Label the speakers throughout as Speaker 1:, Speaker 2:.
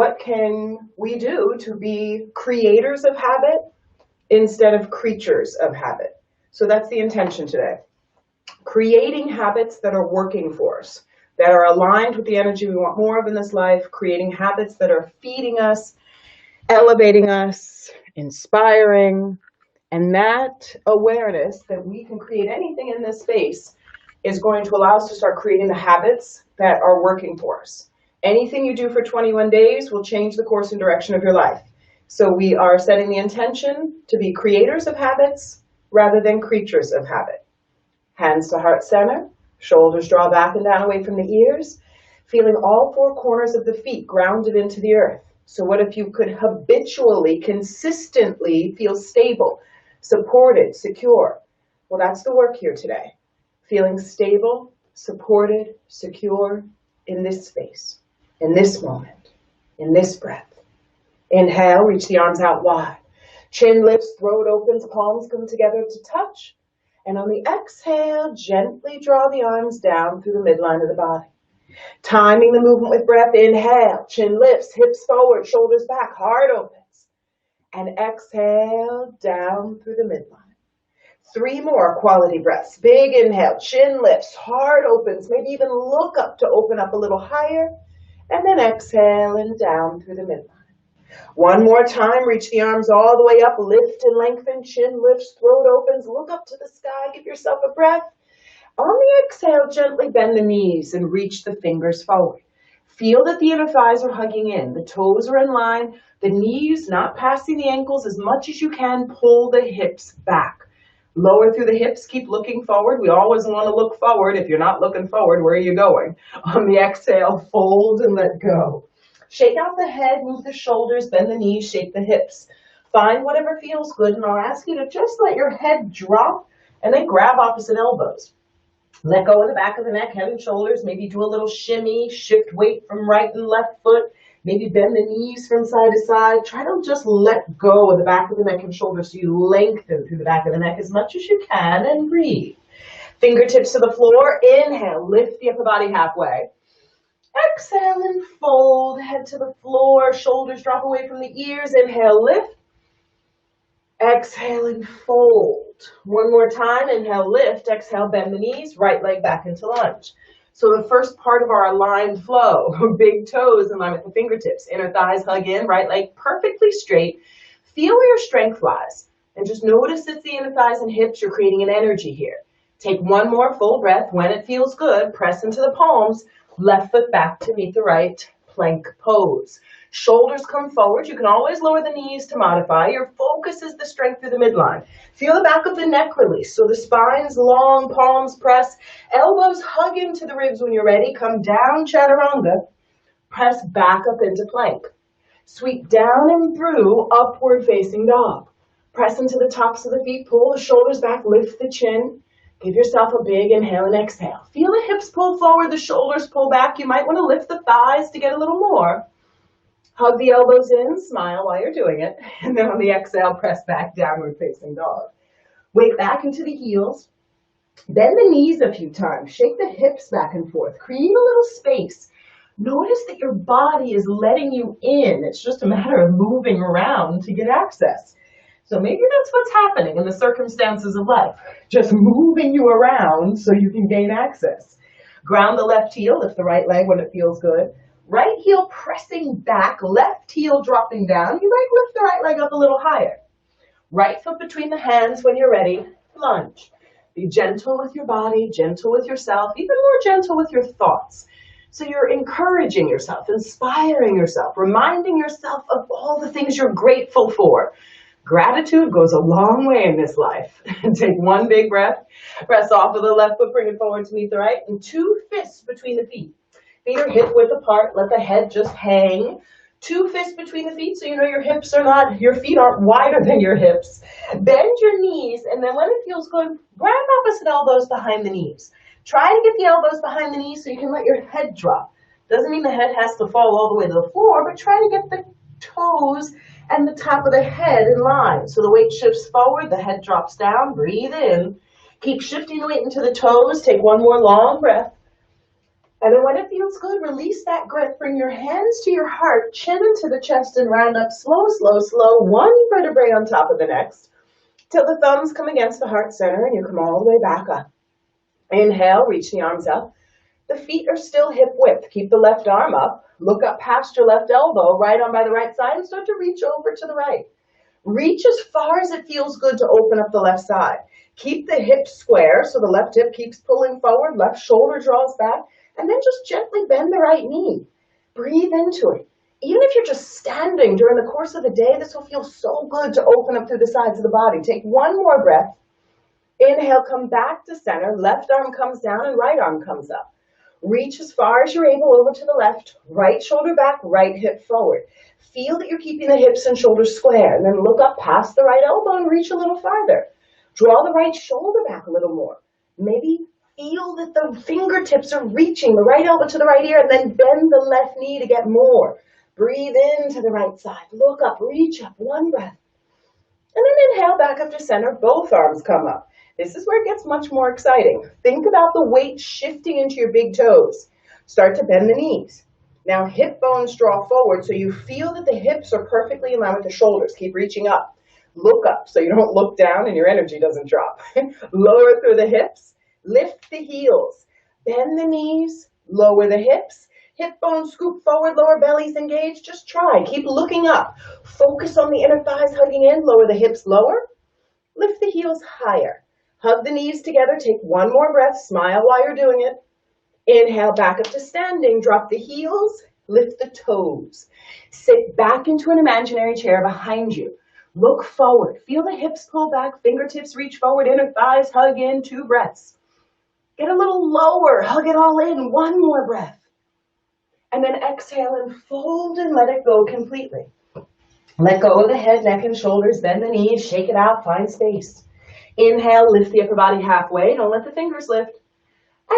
Speaker 1: what can we do to be creators of habit instead of creatures of habit? So that's the intention today. Creating habits that are working for us, that are aligned with the energy we want more of in this life, creating habits that are feeding us, elevating us, inspiring, and that awareness that we can create anything in this space is going to allow us to start creating the habits that are working for us. Anything you do for 21 days will change the course and direction of your life. So we are setting the intention to be creators of habits rather than creatures of habit. Hands to heart center, shoulders draw back and down away from the ears, feeling all four corners of the feet grounded into the earth. So what if you could habitually, consistently feel stable, supported, secure? Well, that's the work here today. Feeling stable, supported, secure in this space, in this moment, in this breath. Inhale, reach the arms out wide. Chin lifts, throat opens, palms come together to touch. And on the exhale, gently draw the arms down through the midline of the body. Timing the movement with breath, inhale, chin lifts, hips forward, shoulders back, heart opens. And exhale, down through the midline. 3 more quality breaths. Big inhale, chin lifts, heart opens, maybe even look up to open up a little higher. And then exhale and down through the midline. 1 more time, reach the arms all the way up, lift and lengthen, chin lifts, throat opens, look up to the sky, give yourself a breath. On the exhale, gently bend the knees and reach the fingers forward. Feel that the inner thighs are hugging in, the toes are in line, the knees not passing the ankles as much as you can, pull the hips back. Lower through the hips, keep looking forward. We always want to look forward. If you're not looking forward, where are you going? On the exhale, fold and let go. Shake out the head, move the shoulders, bend the knees, shake the hips. Find whatever feels good, and I'll ask you to just let your head drop and then grab opposite elbows. Let go of the back of the neck, head and shoulders. Maybe do a little shimmy, shift weight from right and left foot. Maybe bend the knees from side to side. Try to just let go of the back of the neck and shoulders so you lengthen through the back of the neck as much as you can and breathe. Fingertips to the floor. Inhale, lift the upper body halfway. Exhale and fold, head to the floor, shoulders drop away from the ears. Inhale, lift. Exhale and fold. 1 more time, inhale, lift. Exhale, bend the knees, right leg back into lunge. So the first part of our aligned flow, big toes in line with the fingertips, inner thighs hug in, right leg perfectly straight. Feel where your strength lies. And just notice it's the inner thighs and hips. You're creating an energy here. Take 1 more full breath. When it feels good, press into the palms. Left foot back to meet the right, plank pose. Shoulders come forward. You can always lower the knees to modify. Your focus is the strength through the midline. Feel the back of the neck release. So the spine's long, palms press. Elbows hug into the ribs when you're ready. Come down, chaturanga. Press back up into plank. Sweep down and through, upward facing dog. Press into the tops of the feet. Pull the shoulders back, lift the chin. Give yourself a big inhale and exhale. Feel the hips pull forward, the shoulders pull back. You might want to lift the thighs to get a little more. Hug the elbows in, smile while you're doing it. And then on the exhale, press back, downward facing dog. Weight back into the heels. Bend the knees a few times. Shake the hips back and forth. Create a little space. Notice that your body is letting you in. It's just a matter of moving around to get access. So maybe that's what's happening in the circumstances of life. Just moving you around so you can gain access. Ground the left heel, lift the right leg when it feels good. Right heel pressing back, left heel dropping down. You might lift the right leg up a little higher. Right foot between the hands when you're ready. Lunge. Be gentle with your body, gentle with yourself, even more gentle with your thoughts. So you're encouraging yourself, inspiring yourself, reminding yourself of all the things you're grateful for. Gratitude goes a long way in this life. Take 1 big breath. Press off of the left foot, bring it forward to meet the right, and 2 fists between the feet. Feet are hip width apart. Let the head just hang. 2 fists between the feet so you know your feet aren't wider than your hips. Bend your knees, and then when it feels good, grab opposite elbows behind the knees. Try to get the elbows behind the knees so you can let your head drop. Doesn't mean the head has to fall all the way to the floor, but try to get the toes and the top of the head in line. So the weight shifts forward, the head drops down, breathe in. Keep shifting the weight into the toes. Take 1 more long breath. And then when it feels good, release that grip. Bring your hands to your heart, chin into the chest, and round up slow, slow, slow, one vertebrae on top of the next, till the thumbs come against the heart center and you come all the way back up. Inhale, reach the arms up. The feet are still hip width. Keep the left arm up. Look up past your left elbow, right arm by the right side, and start to reach over to the right. Reach as far as it feels good to open up the left side. Keep the hips square so the left hip keeps pulling forward, left shoulder draws back, and then just gently bend the right knee. Breathe into it. Even if you're just standing during the course of the day, this will feel so good to open up through the sides of the body. Take one more breath. Inhale, come back to center. Left arm comes down and right arm comes up. Reach as far as you're able over to the left. Right shoulder back, right hip forward. Feel that you're keeping the hips and shoulders square. And then look up past the right elbow and reach a little farther. Draw the right shoulder back a little more. Maybe feel that the fingertips are reaching the right elbow to the right ear, and then bend the left knee to get more. Breathe into the right side. Look up, reach up, one breath. And then inhale back up to center. Both arms come up. This is where it gets much more exciting. Think about the weight shifting into your big toes. Start to bend the knees. Now hip bones draw forward so you feel that the hips are perfectly in line with the shoulders. Keep reaching up. Look up so you don't look down and your energy doesn't drop. Lower through the hips. Lift the heels. Bend the knees. Lower the hips. Hip bones scoop forward. Lower bellies engaged. Just try. Keep looking up. Focus on the inner thighs hugging in. Lower the hips lower. Lift the heels higher. Hug the knees together. Take one more breath. Smile while you're doing it. Inhale back up to standing. Drop the heels. Lift the toes. Sit back into an imaginary chair behind you. Look forward. Feel the hips pull back. Fingertips reach forward. Inner thighs hug in. 2 breaths. Get a little lower. Hug it all in. 1 more breath. And then exhale and fold and let it go completely. Let go of the head, neck, and shoulders. Bend the knees. Shake it out. Find space. Inhale, lift the upper body halfway. Don't let the fingers lift.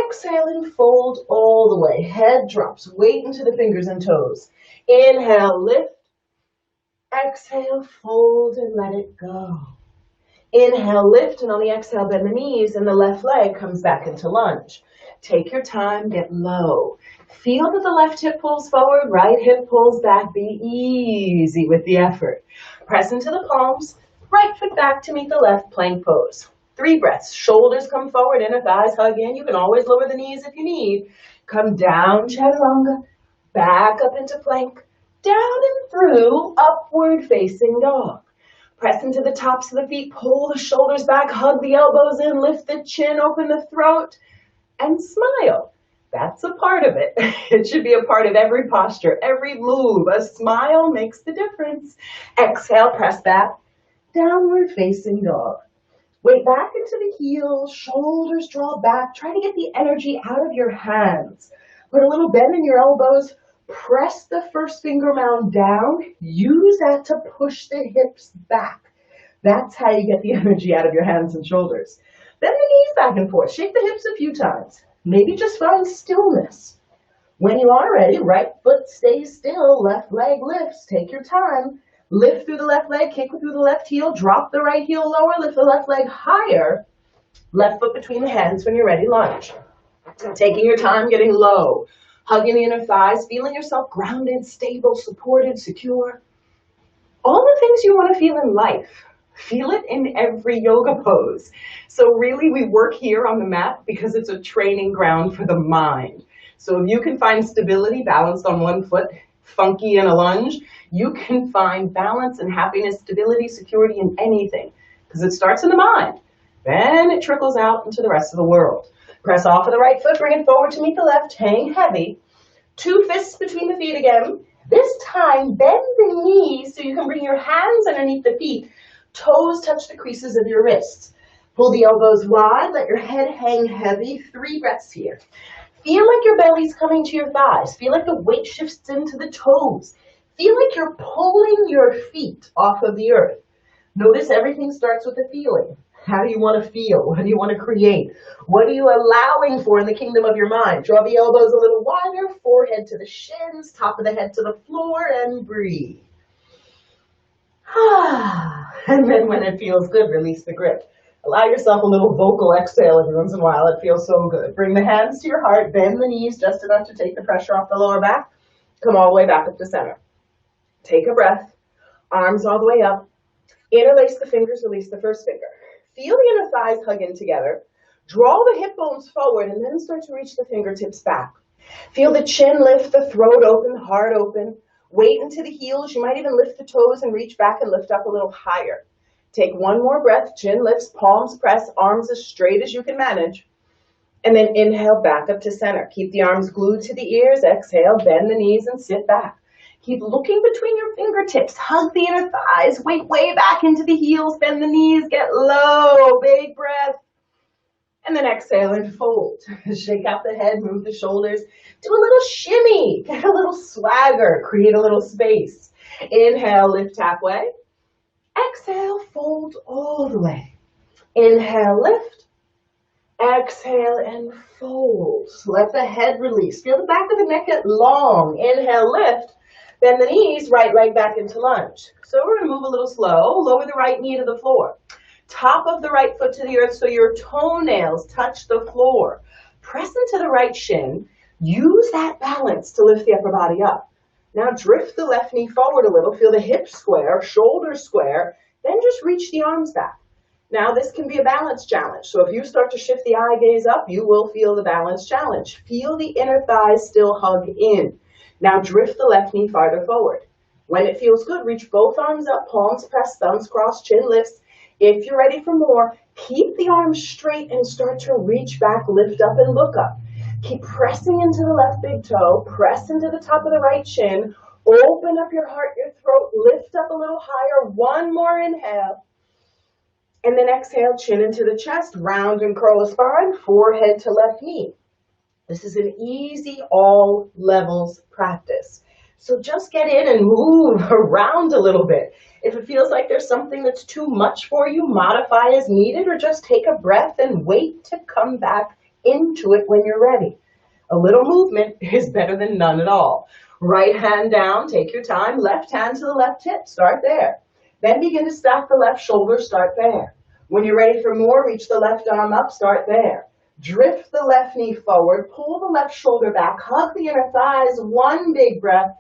Speaker 1: Exhale and fold all the way. Head drops. Weight into the fingers and toes. Inhale, lift. Exhale, fold and let it go. Inhale, lift, and on the exhale, bend the knees, and the left leg comes back into lunge. Take your time, get low. Feel that the left hip pulls forward, right hip pulls back. Be easy with the effort. Press into the palms. Right foot back to meet the left, plank pose. 3 breaths. Shoulders come forward, inner thighs hug in. You can always lower the knees if you need. Come down, chaturanga. Back up into plank. Down and through, upward facing dog. Press into the tops of the feet. Pull the shoulders back. Hug the elbows in. Lift the chin. Open the throat. And smile. That's a part of it. It should be a part of every posture, every move. A smile makes the difference. Exhale, press back. Downward facing dog. Weight back into the heels, shoulders draw back. Try to get the energy out of your hands. Put a little bend in your elbows. Press the first finger mound down. Use that to push the hips back. That's how you get the energy out of your hands and shoulders. Bend the knees back and forth. Shake the hips a few times. Maybe just find stillness. When you are ready, right foot stays still, left leg lifts. Take your time. Lift through the left leg, kick through the left heel, drop the right heel lower, lift the left leg higher. Left foot between the hands when you're ready, lunge. Taking your time, getting low. Hugging the inner thighs, feeling yourself grounded, stable, supported, secure. All the things you want to feel in life. Feel it in every yoga pose. So really we work here on the mat because it's a training ground for the mind. So if you can find stability balanced on one foot, funky in a lunge, you can find balance and happiness, stability, security in anything. Because it starts in the mind. Then it trickles out into the rest of the world. Press off of the right foot, bring it forward to meet the left, hang heavy. 2 fists between the feet again. This time, bend the knees so you can bring your hands underneath the feet. Toes touch the creases of your wrists. Pull the elbows wide, let your head hang heavy. 3 breaths here. Feel like your belly's coming to your thighs. Feel like the weight shifts into the toes. Feel like you're pulling your feet off of the earth. Notice everything starts with a feeling. How do you want to feel? What do you want to create? What are you allowing for in the kingdom of your mind? Draw the elbows a little wider, forehead to the shins, top of the head to the floor, and breathe. And then when it feels good, release the grip. Allow yourself a little vocal exhale every once in a while. It feels so good. Bring the hands to your heart, bend the knees just enough to take the pressure off the lower back. Come all the way back up to center. Take a breath, arms all the way up. Interlace the fingers, release the first finger. Feel the inner thighs hug in together. Draw the hip bones forward and then start to reach the fingertips back. Feel the chin lift, the throat open, heart open. Weight into the heels. You might even lift the toes and reach back and lift up a little higher. Take one more breath, chin lifts, palms press, arms as straight as you can manage. And then inhale back up to center. Keep the arms glued to the ears. Exhale, bend the knees and sit back. Keep looking between your fingertips. Hug the inner thighs. Weight way back into the heels. Bend the knees. Get low. Big breath. And then exhale and fold. Shake out the head. Move the shoulders. Do a little shimmy. Get a little swagger. Create a little space. Inhale, lift halfway. Exhale, fold all the way. Inhale, lift. Exhale and fold. Let the head release. Feel the back of the neck get long. Inhale, lift. Bend the knees, right leg back into lunge. So we're going to move a little slow. Lower the right knee to the floor. Top of the right foot to the earth so your toenails touch the floor. Press into the right shin. Use that balance to lift the upper body up. Now drift the left knee forward a little. Feel the hips square, shoulders square. Then just reach the arms back. Now this can be a balance challenge. So if you start to shift the eye gaze up, you will feel the balance challenge. Feel the inner thighs still hug in. Now drift the left knee farther forward. When it feels good, reach both arms up, palms pressed, thumbs crossed, chin lifts. If you're ready for more, keep the arms straight and start to reach back, lift up and look up. Keep pressing into the left big toe, press into the top of the right shin, open up your heart, your throat, lift up a little higher. One more inhale. And then exhale, chin into the chest, round and curl the spine, forehead to left knee. This is an easy all levels practice. So just get in and move around a little bit. If it feels like there's something that's too much for you, modify as needed, or just take a breath and wait to come back into it when you're ready. A little movement is better than none at all. Right hand down, take your time. Left hand to the left hip, start there. Then begin to stack the left shoulder, start there. When you're ready for more, reach the left arm up, start there. Drift the left knee forward, pull the left shoulder back, hug the inner thighs, one big breath.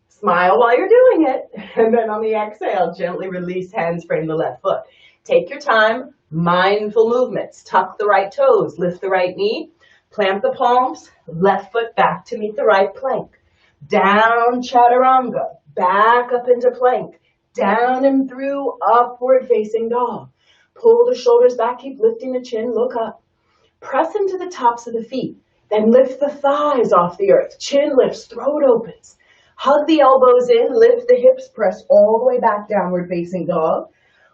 Speaker 1: Smile while you're doing it. And then on the exhale, gently release, hands frame the left foot. Take your time, mindful movements. Tuck the right toes, lift the right knee, plant the palms, left foot back to meet the right plank. Down chaturanga, back up into plank, down and through, upward facing dog. Pull the shoulders back, keep lifting the chin, look up. Press into the tops of the feet, then lift the thighs off the earth. Chin lifts, throat opens. Hug the elbows in, lift the hips, press all the way back, downward facing dog.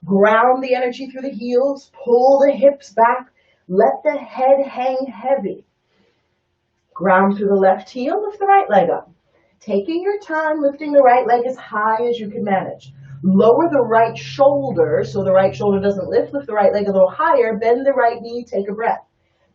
Speaker 1: Ground the energy through the heels, pull the hips back, let the head hang heavy. Ground through the left heel, lift the right leg up. Taking your time, lifting the right leg as high as you can manage. Lower the right shoulder so the right shoulder doesn't lift the right leg a little higher, bend the right knee, take a breath.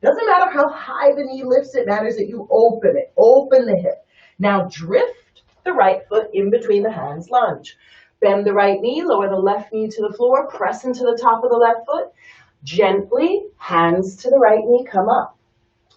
Speaker 1: Doesn't matter how high the knee lifts, it matters that you open it, open the hip. Now drift the right foot in between the hands, lunge. Bend the right knee, lower the left knee to the floor, press into the top of the left foot. Gently, hands to the right knee, come up.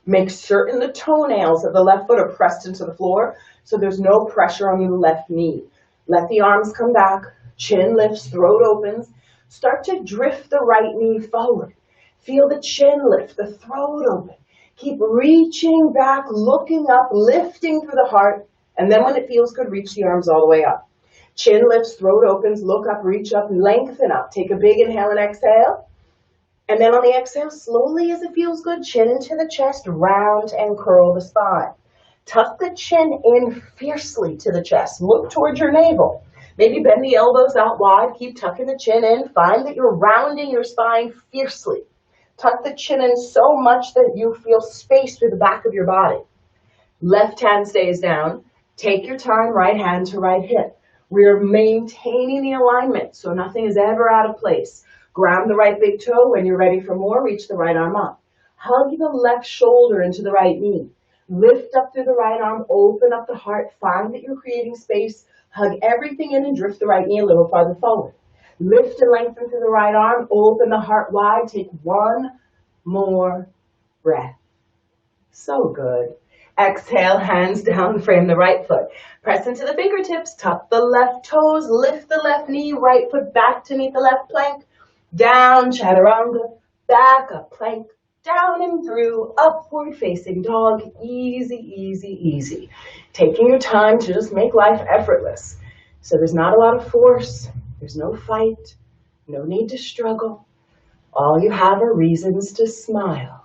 Speaker 1: Make certain the toenails of the left foot are pressed into the floor so there's no pressure on your left knee. Let the arms come back, chin lifts, throat opens. Start to drift the right knee forward. Feel the chin lift, the throat open. Keep reaching back, looking up, lifting through the heart. And then when it feels good, reach the arms all the way up. Chin lifts, throat opens, look up, reach up, lengthen up. Take a big inhale and exhale. And then on the exhale, slowly as it feels good, chin into the chest, round and curl the spine. Tuck the chin in fiercely to the chest. Look towards your navel. Maybe bend the elbows out wide. Keep tucking the chin in. Find that you're rounding your spine fiercely. Tuck the chin in so much that you feel space through the back of your body. Left hand stays down. Take your time, right hand to right hip. We're maintaining the alignment so nothing is ever out of place. Grab the right big toe. When you're ready for more, reach the right arm up. Hug the left shoulder into the right knee. Lift up through the right arm, open up the heart. Find that you're creating space. Hug everything in and drift the right knee a little farther forward. Lift and lengthen through the right arm. Open the heart wide. Take one more breath. So good. Exhale, hands down, frame the right foot. Press into the fingertips, tuck the left toes, lift the left knee, right foot back to meet the left plank. Down, chaturanga, back up plank, down and through, upward facing dog. Easy, easy, easy. Taking your time to just make life effortless. So there's not a lot of force, there's no fight, no need to struggle. All you have are reasons to smile.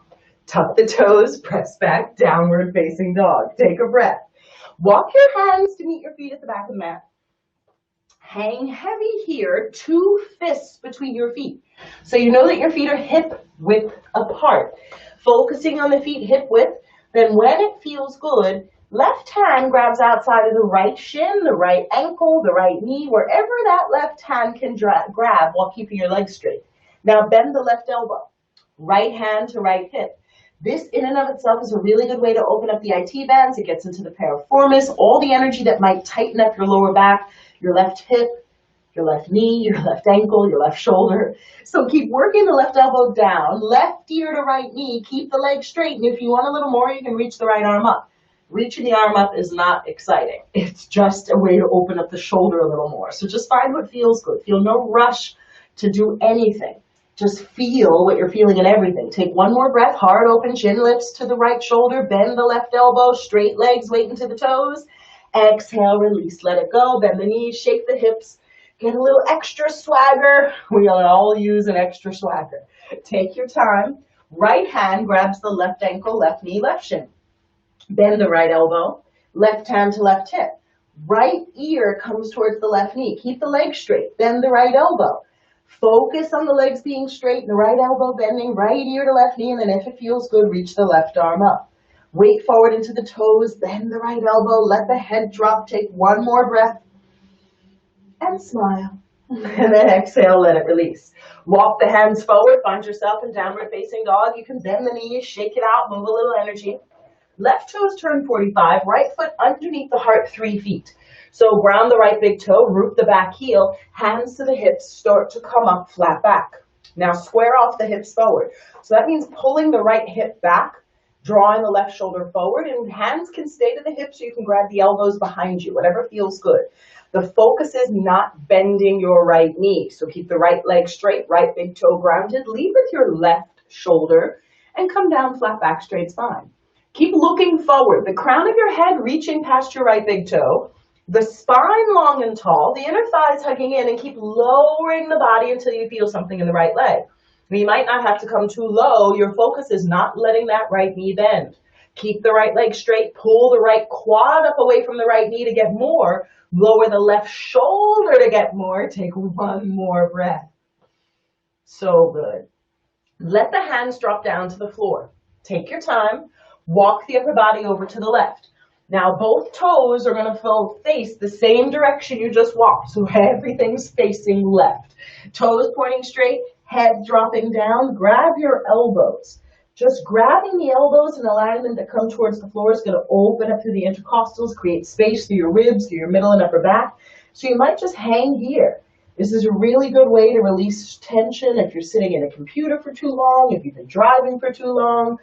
Speaker 1: Tuck the toes, press back, downward facing dog. Take a breath. Walk your hands to meet your feet at the back of the mat. Hang heavy here, 2 fists between your feet. So you know that your feet are hip width apart. Focusing on the feet hip width, then when it feels good, left hand grabs outside of the right shin, the right ankle, the right knee, wherever that left hand can grab while keeping your legs straight. Now bend the left elbow, right hand to right hip. This in and of itself is a really good way to open up the IT bands. It gets into the piriformis, all the energy that might tighten up your lower back, your left hip, your left knee, your left ankle, your left shoulder. So keep working the left elbow down, left ear to right knee, keep the leg straight, and if you want a little more, you can reach the right arm up. Reaching the arm up is not exciting. It's just a way to open up the shoulder a little more. So just find what feels good. Feel no rush to do anything. Just feel what you're feeling in everything. Take one more breath, heart open, chin lifts to the right shoulder, bend the left elbow, straight legs, weight into the toes. Exhale, release, let it go, bend the knees, shake the hips, get a little extra swagger. We all use an extra swagger. Take your time. Right hand grabs the left ankle, left knee, left shin. Bend the right elbow, left hand to left hip. Right ear comes towards the left knee. Keep the leg straight, bend the right elbow. Focus on the legs being straight, the right elbow bending, right ear to left knee, and then if it feels good, reach the left arm up. Weight forward into the toes, bend the right elbow, let the head drop, take one more breath, and smile. And then exhale, let it release. Walk the hands forward, find yourself in downward facing dog. You can bend the knees, shake it out, move a little energy. Left toes turn 45, right foot underneath the heart, 3 feet. So ground the right big toe, root the back heel, hands to the hips, start to come up flat back. Now square off the hips forward. So that means pulling the right hip back, drawing the left shoulder forward, and hands can stay to the hips, so you can grab the elbows behind you, whatever feels good. The focus is not bending your right knee. So keep the right leg straight, right big toe grounded, lead with your left shoulder, and come down flat back, straight spine. Keep looking forward, the crown of your head reaching past your right big toe, the spine long and tall, the inner thighs hugging in, and keep lowering the body until you feel something in the right leg. You might not have to come too low. Your focus is not letting that right knee bend. Keep the right leg straight, pull the right quad up away from the right knee to get more, lower the left shoulder to get more. Take one more breath. So good. Let the hands drop down to the floor. Take your time. Walk the upper body over to the left. Now both toes are going to face the same direction you just walked, so everything's facing left. Toes pointing straight, head dropping down. Grab your elbows. Just grabbing the elbows and allowing them to come towards the floor is going to open up through the intercostals, create space through your ribs, through your middle and upper back. So you might just hang here. This is a really good way to release tension if you're sitting in a computer for too long, if you've been driving for too long.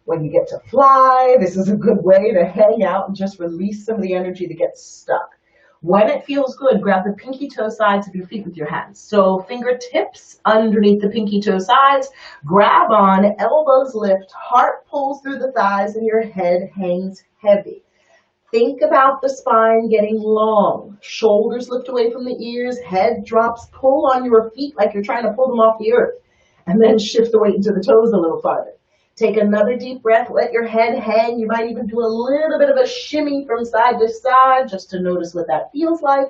Speaker 1: When you get to fly, this is a good way to hang out and just release some of the energy that gets stuck. When it feels good, grab the pinky toe sides of your feet with your hands. So fingertips underneath the pinky toe sides, grab on, elbows lift, heart pulls through the thighs, and your head hangs heavy. Think about the spine getting long. Shoulders lift away from the ears, head drops, pull on your feet like you're trying to pull them off the earth, and then shift the weight into the toes a little farther. Take another deep breath, let your head hang. You might even do a little bit of a shimmy from side to side just to notice what that feels like.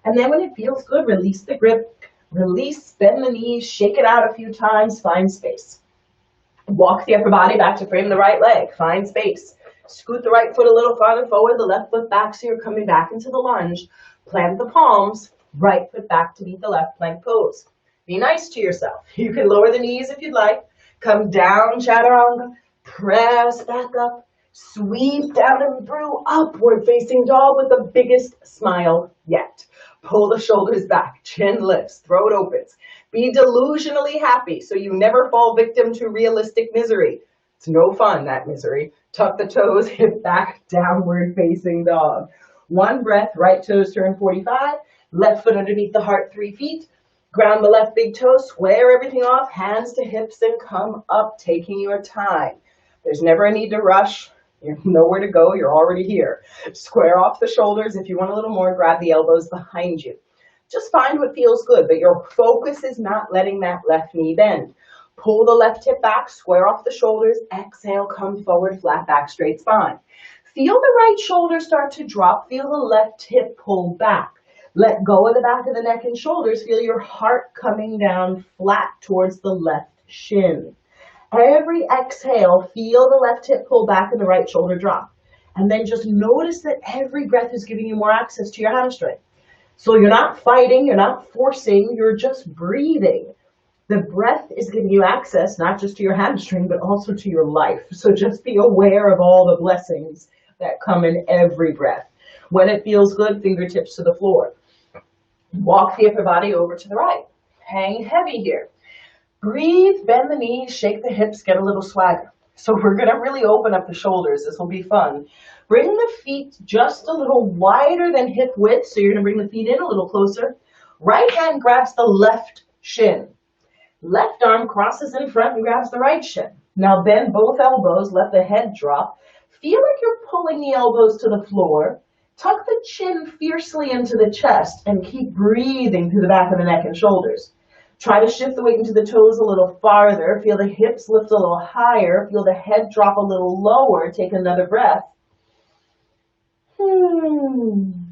Speaker 1: And then when it feels good, release the grip, release, bend the knees, shake it out a few times, find space. Walk the upper body back to frame the right leg, find space. Scoot the right foot a little farther forward, the left foot back so you're coming back into the lunge. Plant the palms, right foot back to meet the left plank pose. Be nice to yourself. You can lower the knees if you'd like. Come down, chaturanga, press back up, sweep down and through, upward facing dog with the biggest smile yet. Pull the shoulders back, chin lifts, throat opens. Be delusionally happy so you never fall victim to realistic misery. It's no fun, that misery. Tuck the toes, hip back, downward facing dog. One breath, right toes turn 45, left foot underneath the heart 3 feet. Ground the left big toe, square everything off, hands to hips and come up, taking your time. There's never a need to rush. You have nowhere to go, you're already here. Square off the shoulders. If you want a little more, grab the elbows behind you. Just find what feels good, but your focus is not letting that left knee bend. Pull the left hip back, square off the shoulders, exhale, come forward, flat back, straight spine. Feel the right shoulder start to drop, feel the left hip pull back. Let go of the back of the neck and shoulders. Feel your heart coming down flat towards the left shin. Every exhale, feel the left hip pull back and the right shoulder drop. And then just notice that every breath is giving you more access to your hamstring. So you're not fighting, you're not forcing, you're just breathing. The breath is giving you access not just to your hamstring, but also to your life. So just be aware of all the blessings that come in every breath. When it feels good, fingertips to the floor. Walk the upper body over to the right. Hang heavy here. Breathe, bend the knees, shake the hips, get a little swagger. So we're going to really open up the shoulders. This will be fun. Bring the feet just a little wider than hip width. So you're going to bring the feet in a little closer. Right hand grabs the left shin. Left arm crosses in front and grabs the right shin. Now bend both elbows, let the head drop. Feel like you're pulling the elbows to the floor. Tuck the chin fiercely into the chest and keep breathing through the back of the neck and shoulders. Try to shift the weight into the toes a little farther. Feel the hips lift a little higher. Feel the head drop a little lower. Take another breath.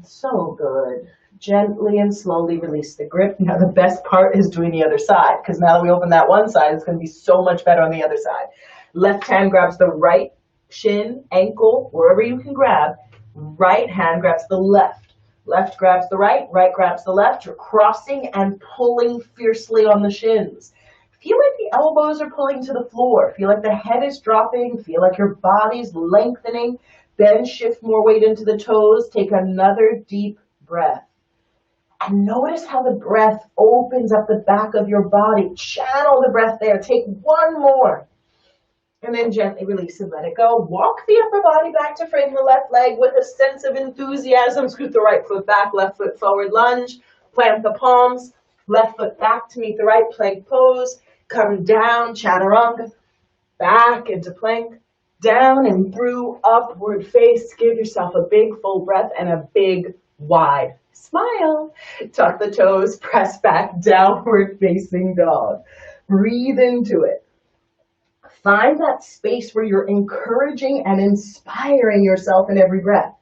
Speaker 1: So good. Gently and slowly release the grip. Now the best part is doing the other side, because now that we open that one side, it's going to be so much better on the other side. Left hand grabs the right shin, ankle, wherever you can grab. Right hand grabs the left. Left grabs the right, right grabs the left. You're crossing and pulling fiercely on the shins. Feel like the elbows are pulling to the floor. Feel like the head is dropping. Feel like your body's lengthening. Then shift more weight into the toes. Take another deep breath. And notice how the breath opens up the back of your body. Channel the breath there. Take one more. And then gently release and let it go. Walk the upper body back to frame the left leg with a sense of enthusiasm. Scoot the right foot back, left foot forward, lunge. Plant the palms, left foot back to meet the right, plank pose. Come down, chaturanga, back into plank, down and through, upward face. Give yourself a big full breath and a big wide smile. Tuck the toes, press back, downward facing dog. Breathe into it. Find that space where you're encouraging and inspiring yourself in every breath.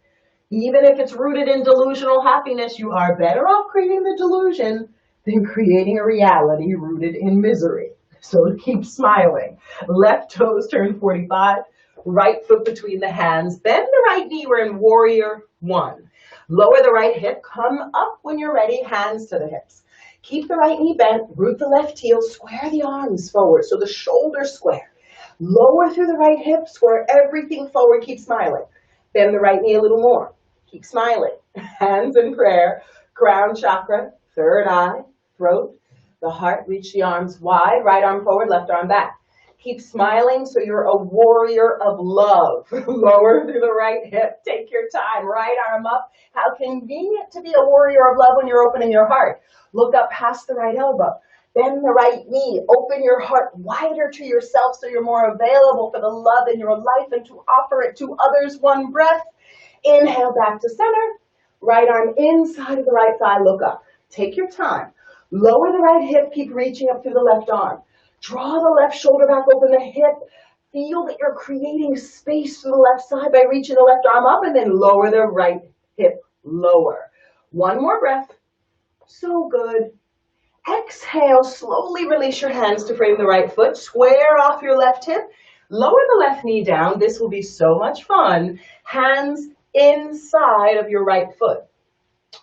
Speaker 1: Even if it's rooted in delusional happiness, you are better off creating the delusion than creating a reality rooted in misery. So keep smiling. Left toes turn 45, right foot between the hands. Bend the right knee. We're in warrior one. Lower the right hip. Come up when you're ready. Hands to the hips. Keep the right knee bent. Root the left heel. Square the arms forward so the shoulders square. Lower through the right hip, square everything forward, keep smiling. Bend the right knee a little more. Keep smiling. Hands in prayer, crown chakra, third eye, throat, the heart, reach the arms wide, right arm forward, left arm back. Keep smiling so you're a warrior of love. Lower through the right hip, take your time, right arm up. How convenient to be a warrior of love when you're opening your heart. Look up past the right elbow. Bend the right knee. Open your heart wider to yourself so you're more available for the love in your life and to offer it to others. One breath. Inhale back to center. Right arm inside of the right thigh. Look up. Take your time. Lower the right hip. Keep reaching up through the left arm. Draw the left shoulder back. Open the hip. Feel that you're creating space to the left side by reaching the left arm up, and then lower the right hip lower. One more breath. So good. Exhale, slowly release your hands to frame the right foot. Square off your left hip. Lower the left knee down. This will be so much fun. Hands inside of your right foot.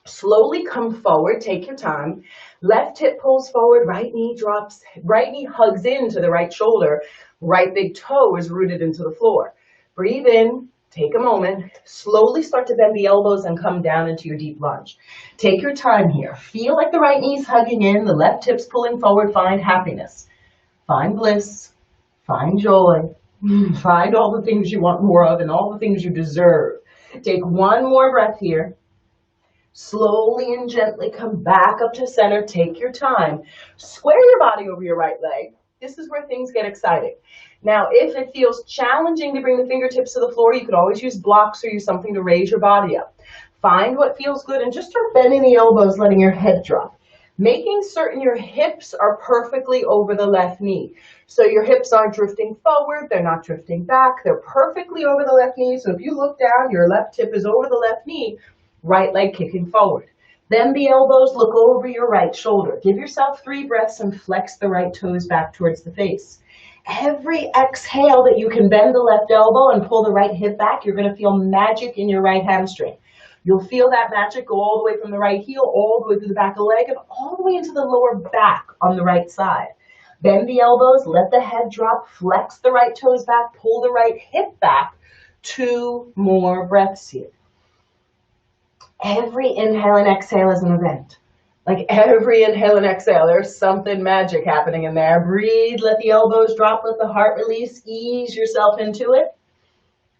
Speaker 1: Slowly come forward. Take your time. Left hip pulls forward. Right knee drops. Right knee hugs into the right shoulder. Right big toe is rooted into the floor. Breathe in.
Speaker 2: Take a moment, slowly start to bend the elbows and come down into your deep lunge. Take your time here. Feel like the right knee's hugging in, the left hip's pulling forward. Find happiness, find bliss, find joy, find all the things you want more of and all the things you deserve. Take one more breath here. Slowly and gently come back up to center. Take your time. Square your body over your right leg. This is where things get exciting. Now, if it feels challenging to bring the fingertips to the floor, you could always use blocks or use something to raise your body up. Find what feels good and just start bending the elbows, letting your head drop. Making certain your hips are perfectly over the left knee. So your hips aren't drifting forward, they're not drifting back, they're perfectly over the left knee. So if you look down, your left hip is over the left knee, right leg kicking forward. Bend the elbows, look over your right shoulder. Give yourself 3 breaths and flex the right toes back towards the face. Every exhale that you can bend the left elbow and pull the right hip back, you're going to feel magic in your right hamstring. You'll feel that magic go all the way from the right heel, all the way through the back of the leg, and all the way into the lower back on the right side. Bend the elbows, let the head drop, flex the right toes back, pull the right hip back. 2 more breaths here. Every inhale and exhale is an event. Like every inhale and exhale, there's something magic happening in there. Breathe, let the elbows drop, let the heart release, ease yourself into it.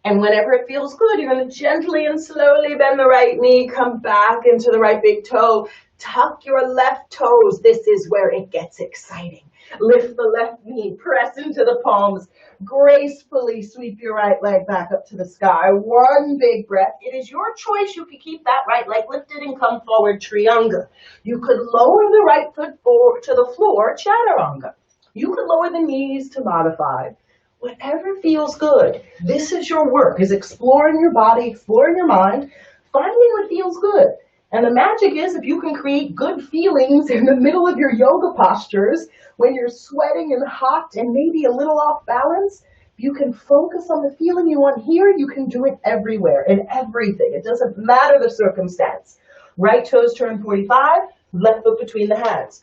Speaker 2: And whenever it feels good, you're going to gently and slowly bend the right knee, come back into the right big toe, tuck your left toes. This is where it gets exciting. Lift the left knee, press into the palms, gracefully sweep your right leg back up to the sky. 1 big breath. It is your choice. You can keep that right leg lifted and come forward, Trianga. You could lower the right foot forward to the floor, Chaturanga. You could lower the knees to modified. Whatever feels good. This is your work, is exploring your body, exploring your mind, finding what feels good. And the magic is if you can create good feelings in the middle of your yoga postures, when you're sweating and hot and maybe a little off balance, you can focus on the feeling you want here. You can do it everywhere, in everything. It doesn't matter the circumstance. Right toes turn 45, left foot between the hands.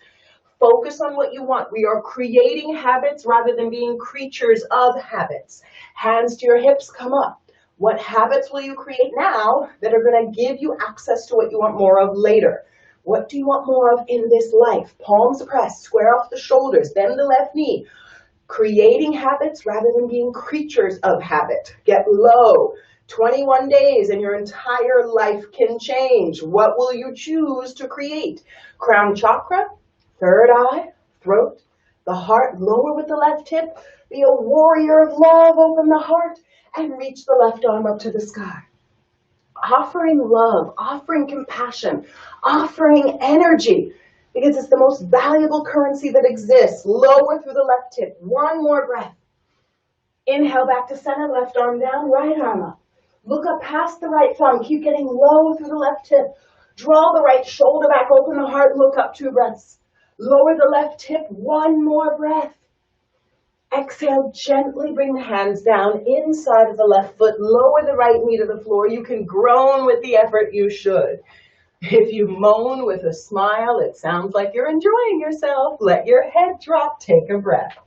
Speaker 2: Focus on what you want. We are creating habits rather than being creatures of habits. Hands to your hips, come up. What habits will you create now that are going to give you access to what you want more of later? What do you want more of in this life? Palms pressed, square off the shoulders, bend the left knee. Creating habits rather than being creatures of habit. Get low. 21 days and your entire life can change. What will you choose to create? Crown chakra, third eye, throat, the heart, lower with the left hip. Be a warrior of love, open the heart, and reach the left arm up to the sky. Offering love, offering compassion, offering energy, because it's the most valuable currency that exists. Lower through the left hip. 1 more breath. Inhale back to center, left arm down, right arm up. Look up past the right thumb. Keep getting low through the left hip. Draw the right shoulder back, open the heart, look up 2 breaths. Lower the left hip, 1 more breath. Exhale, gently bring the hands down inside of the left foot. Lower the right knee to the floor. You can groan with the effort you should. If you moan with a smile, it sounds like you're enjoying yourself. Let your head drop, take a breath.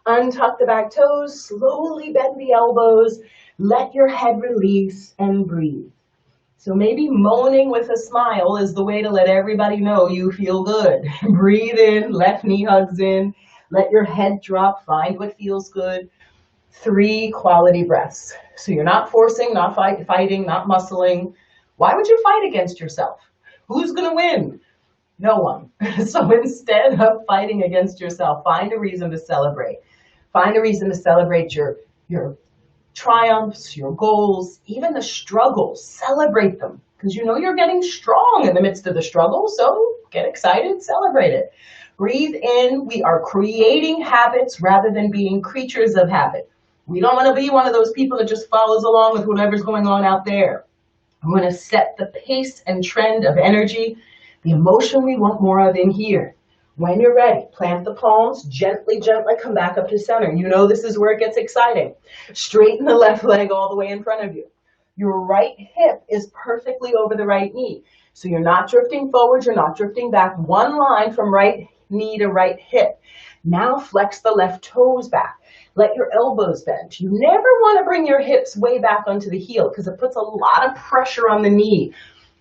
Speaker 2: Untuck the back toes, slowly bend the elbows. Let your head release and breathe. So maybe moaning with a smile is the way to let everybody know you feel good. Breathe in, left knee hugs in. Let your head drop, find what feels good. 3 quality breaths. So you're not forcing, not fighting, not muscling. Why would you fight against yourself? Who's going to win? No one. So instead of fighting against yourself, find a reason to celebrate. Find a reason to celebrate your triumphs, your goals, even the struggles. Celebrate them because you know you're getting strong in the midst of the struggle. So get excited, celebrate it. Breathe in. We are creating habits rather than being creatures of habit. We don't want to be one of those people that just follows along with whatever's going on out there. We want to set the pace and trend of energy, the emotion we want more of in here. When you're ready, plant the palms, gently, gently come back up to center. You know this is where it gets exciting. Straighten the left leg all the way in front of you. Your right hip is perfectly over the right knee. So you're not drifting forward, you're not drifting back. 1 line from right knee to right hip. Now flex the left toes back. Let your elbows bend. You never want to bring your hips way back onto the heel because it puts a lot of pressure on the knee.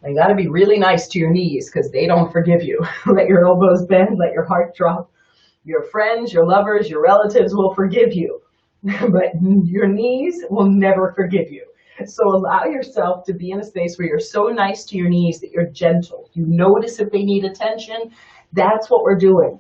Speaker 2: You got to be really nice to your knees because they don't forgive you. Let your elbows bend, let your heart drop. Your friends, your lovers, your relatives will forgive you, but your knees will never forgive you. So allow yourself to be in a space where you're so nice to your knees that you're gentle. You notice if they need attention. That's what we're doing.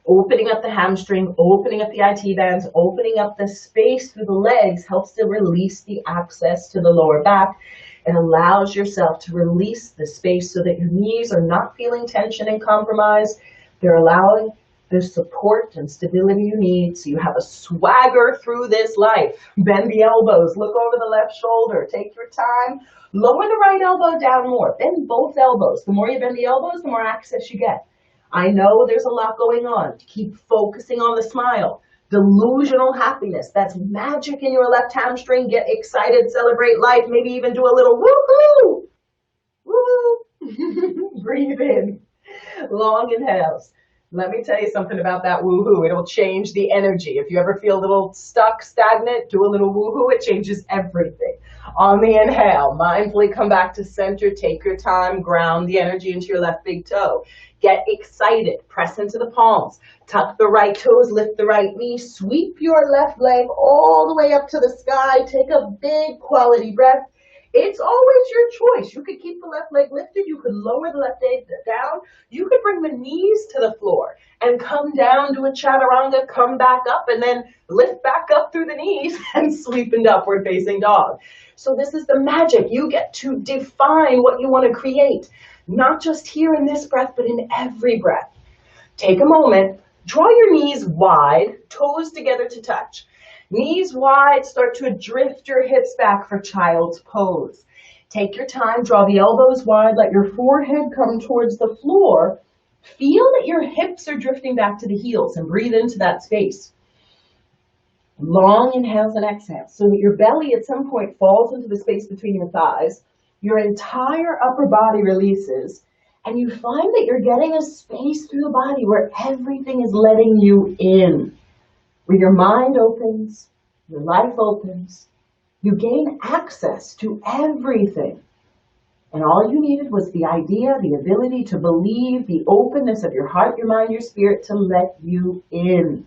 Speaker 2: Opening up the hamstring, opening up the IT bands, opening up the space through the legs helps to release the access to the lower back. It allows yourself to release the space so that your knees are not feeling tension and compromise. They're allowing the support and stability you need so you have a swagger through this life. Bend the elbows, look over the left shoulder, take your time, lower the right elbow down more, bend both elbows. The more you bend the elbows, the more access you get. I know there's a lot going on. Keep focusing on the smile. Delusional happiness, that's magic in your left hamstring. Get excited, celebrate life, maybe even do a little woohoo, woo. Breathe in, long inhales. Let me tell you something about that woohoo. It'll change the energy. If you ever feel a little stuck, stagnant, do a little woohoo. It changes everything. On the inhale, mindfully come back to center. Take your time. Ground the energy into your left big toe. Get excited. Press into the palms. Tuck the right toes. Lift the right knee. Sweep your left leg all the way up to the sky. Take a big quality breath. It's always your choice. You could keep the left leg lifted. You could lower the left leg down. You could bring the knees to the floor and come down to a chaturanga, come back up, and then lift back up through the knees and sweep into upward facing dog. So this is the magic. You get to define what you want to create, not just here in this breath, but in every breath. Take a moment, draw your knees wide, toes together to touch. Knees wide, start to drift your hips back for child's pose. Take your time, draw the elbows wide, let your forehead come towards the floor. Feel that your hips are drifting back to the heels and breathe into that space. Long inhales and exhales so that your belly at some point falls into the space between your thighs. Your entire upper body releases and you find that you're getting a space through the body where everything is letting you in. Where your mind opens, your life opens, you gain access to everything. And all you needed was the idea, the ability to believe, the openness of your heart, your mind, your spirit to let you in.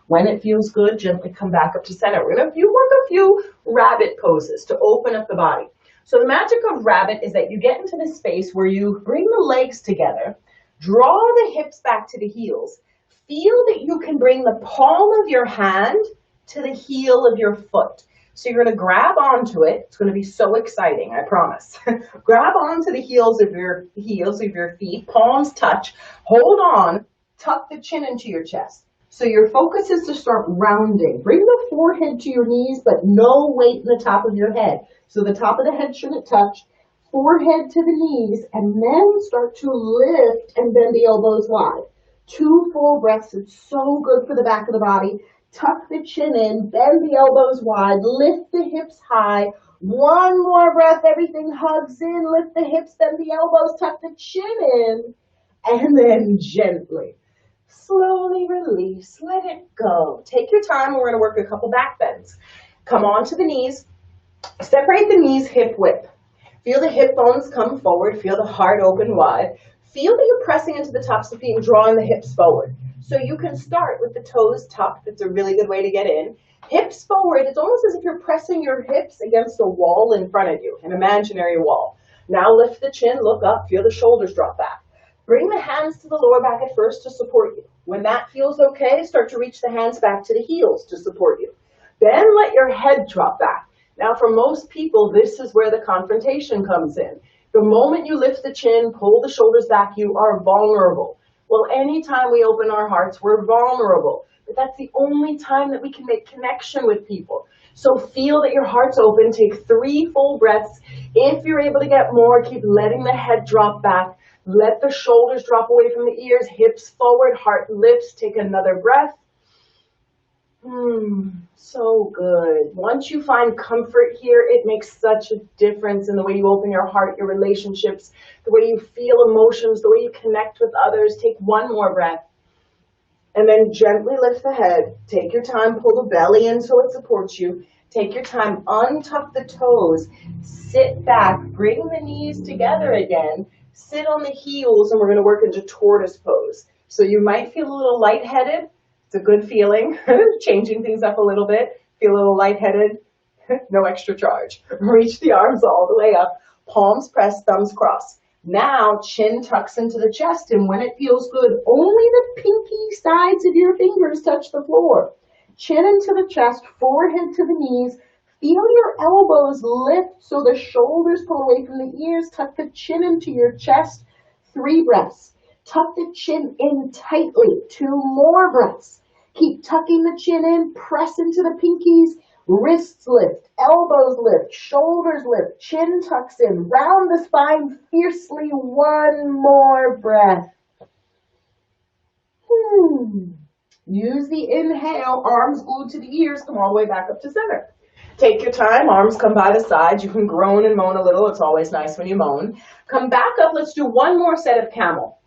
Speaker 2: When it feels good, gently come back up to center. We're going to work a few rabbit poses to open up the body. So the magic of rabbit is that you get into this space where you bring the legs together, draw the hips back to the heels. Feel that you can bring the palm of your hand to the heel of your foot. So you're going to grab onto it. It's going to be so exciting, I promise. Grab onto the heels of your feet, palms touch, hold on, tuck the chin into your chest. So your focus is to start rounding. Bring the forehead to your knees, but no weight in the top of your head. So the top of the head shouldn't touch. Forehead to the knees, and then start to lift and bend the elbows wide. 2 full breaths. It's so good for the back of the body. Tuck the chin in, bend the elbows wide, lift the hips high. 1 more breath, everything hugs in, lift the hips, bend the elbows, tuck the chin in, and then gently, slowly release, let it go. Take your time, we're going to work a couple back bends. Come onto the knees, separate the knees hip width. Feel the hip bones come forward, feel the heart open wide. Feel that you're pressing into the tops of the feet and drawing the hips forward. So you can start with the toes tucked. That's a really good way to get in. Hips forward. It's almost as if you're pressing your hips against a wall in front of you, an imaginary wall. Now lift the chin, look up, feel the shoulders drop back. Bring the hands to the lower back at first to support you. When that feels okay, start to reach the hands back to the heels to support you. Then let your head drop back. Now for most people, this is where the confrontation comes in. The moment you lift the chin, pull the shoulders back, you are vulnerable. Well, anytime we open our hearts, we're vulnerable. But that's the only time that we can make connection with people. So feel that your heart's open. Take 3 full breaths. If you're able to get more, keep letting the head drop back. Let the shoulders drop away from the ears, hips forward, heart lifts. Take another breath. So good. Once you find comfort here, it makes such a difference in the way you open your heart, your relationships, the way you feel emotions, the way you connect with others. Take 1 more breath. And then gently lift the head. Take your time, pull the belly in so it supports you. Take your time, untuck the toes, sit back, bring the knees together again, sit on the heels, and we're going to work into tortoise pose. So you might feel a little lightheaded. It's a good feeling, changing things up a little bit. Feel a little lightheaded, no extra charge. Reach the arms all the way up, palms pressed, thumbs crossed. Now, chin tucks into the chest, and when it feels good, only the pinky sides of your fingers touch the floor. Chin into the chest, forehead to the knees. Feel your elbows lift so the shoulders pull away from the ears. Tuck the chin into your chest. 3 breaths. Tuck the chin in tightly. 2 more breaths. Keep tucking the chin in. Press into the pinkies. Wrists lift, elbows lift, shoulders lift, chin tucks in, round the spine fiercely. 1 more breath. Use the inhale, arms glued to the ears, come all the way back up to center. Take your time, arms come by the sides. You can groan and moan a little. It's always nice when you moan. Come back up, let's do 1 more set of camel.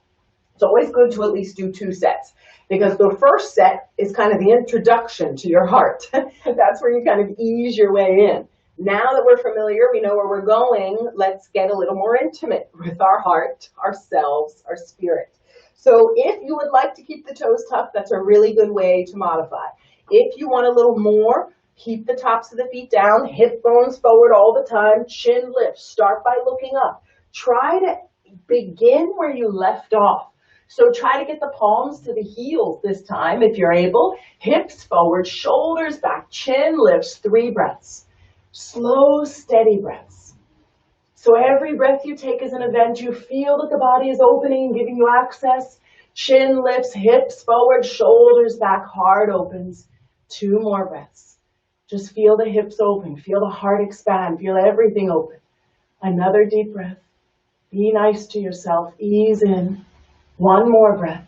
Speaker 2: It's always good to at least do 2 sets, because the first set is kind of the introduction to your heart. That's where you kind of ease your way in. Now that we're familiar, we know where we're going, let's get a little more intimate with our heart, ourselves, our spirit. So if you would like to keep the toes tucked, that's a really good way to modify. If you want a little more, keep the tops of the feet down, hip bones forward all the time, chin lift. Start by looking up. Try to begin where you left off. So try to get the palms to the heels this time if you're able. Hips forward, shoulders back, chin lifts. 3 breaths. Slow, steady breaths. So every breath you take is an event. You feel that the body is opening, giving you access. Chin lifts, hips forward, shoulders back, heart opens. 2 more breaths. Just feel the hips open, feel the heart expand, feel everything open. Another deep breath. Be nice to yourself, ease in. 1 more breath.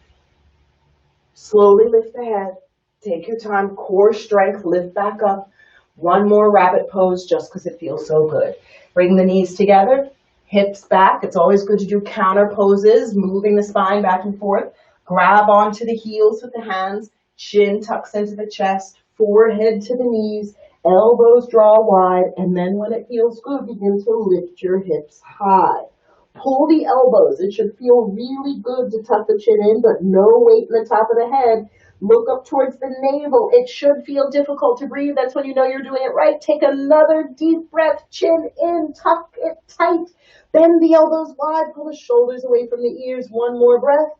Speaker 2: Slowly lift the head. Take your time, core strength, lift back up. 1 more rabbit pose just because it feels so good. Bring the knees together, hips back. It's always good to do counter poses, moving the spine back and forth. Grab onto the heels with the hands, chin tucks into the chest, forehead to the knees, elbows draw wide, and then when it feels good, begin to lift your hips high. Pull the elbows. It should feel really good to tuck the chin in, but no weight in the top of the head. Look up towards the navel. It should feel difficult to breathe. That's when you know you're doing it right. Take another deep breath. Chin in. Tuck it tight. Bend the elbows wide. Pull the shoulders away from the ears. 1 more breath.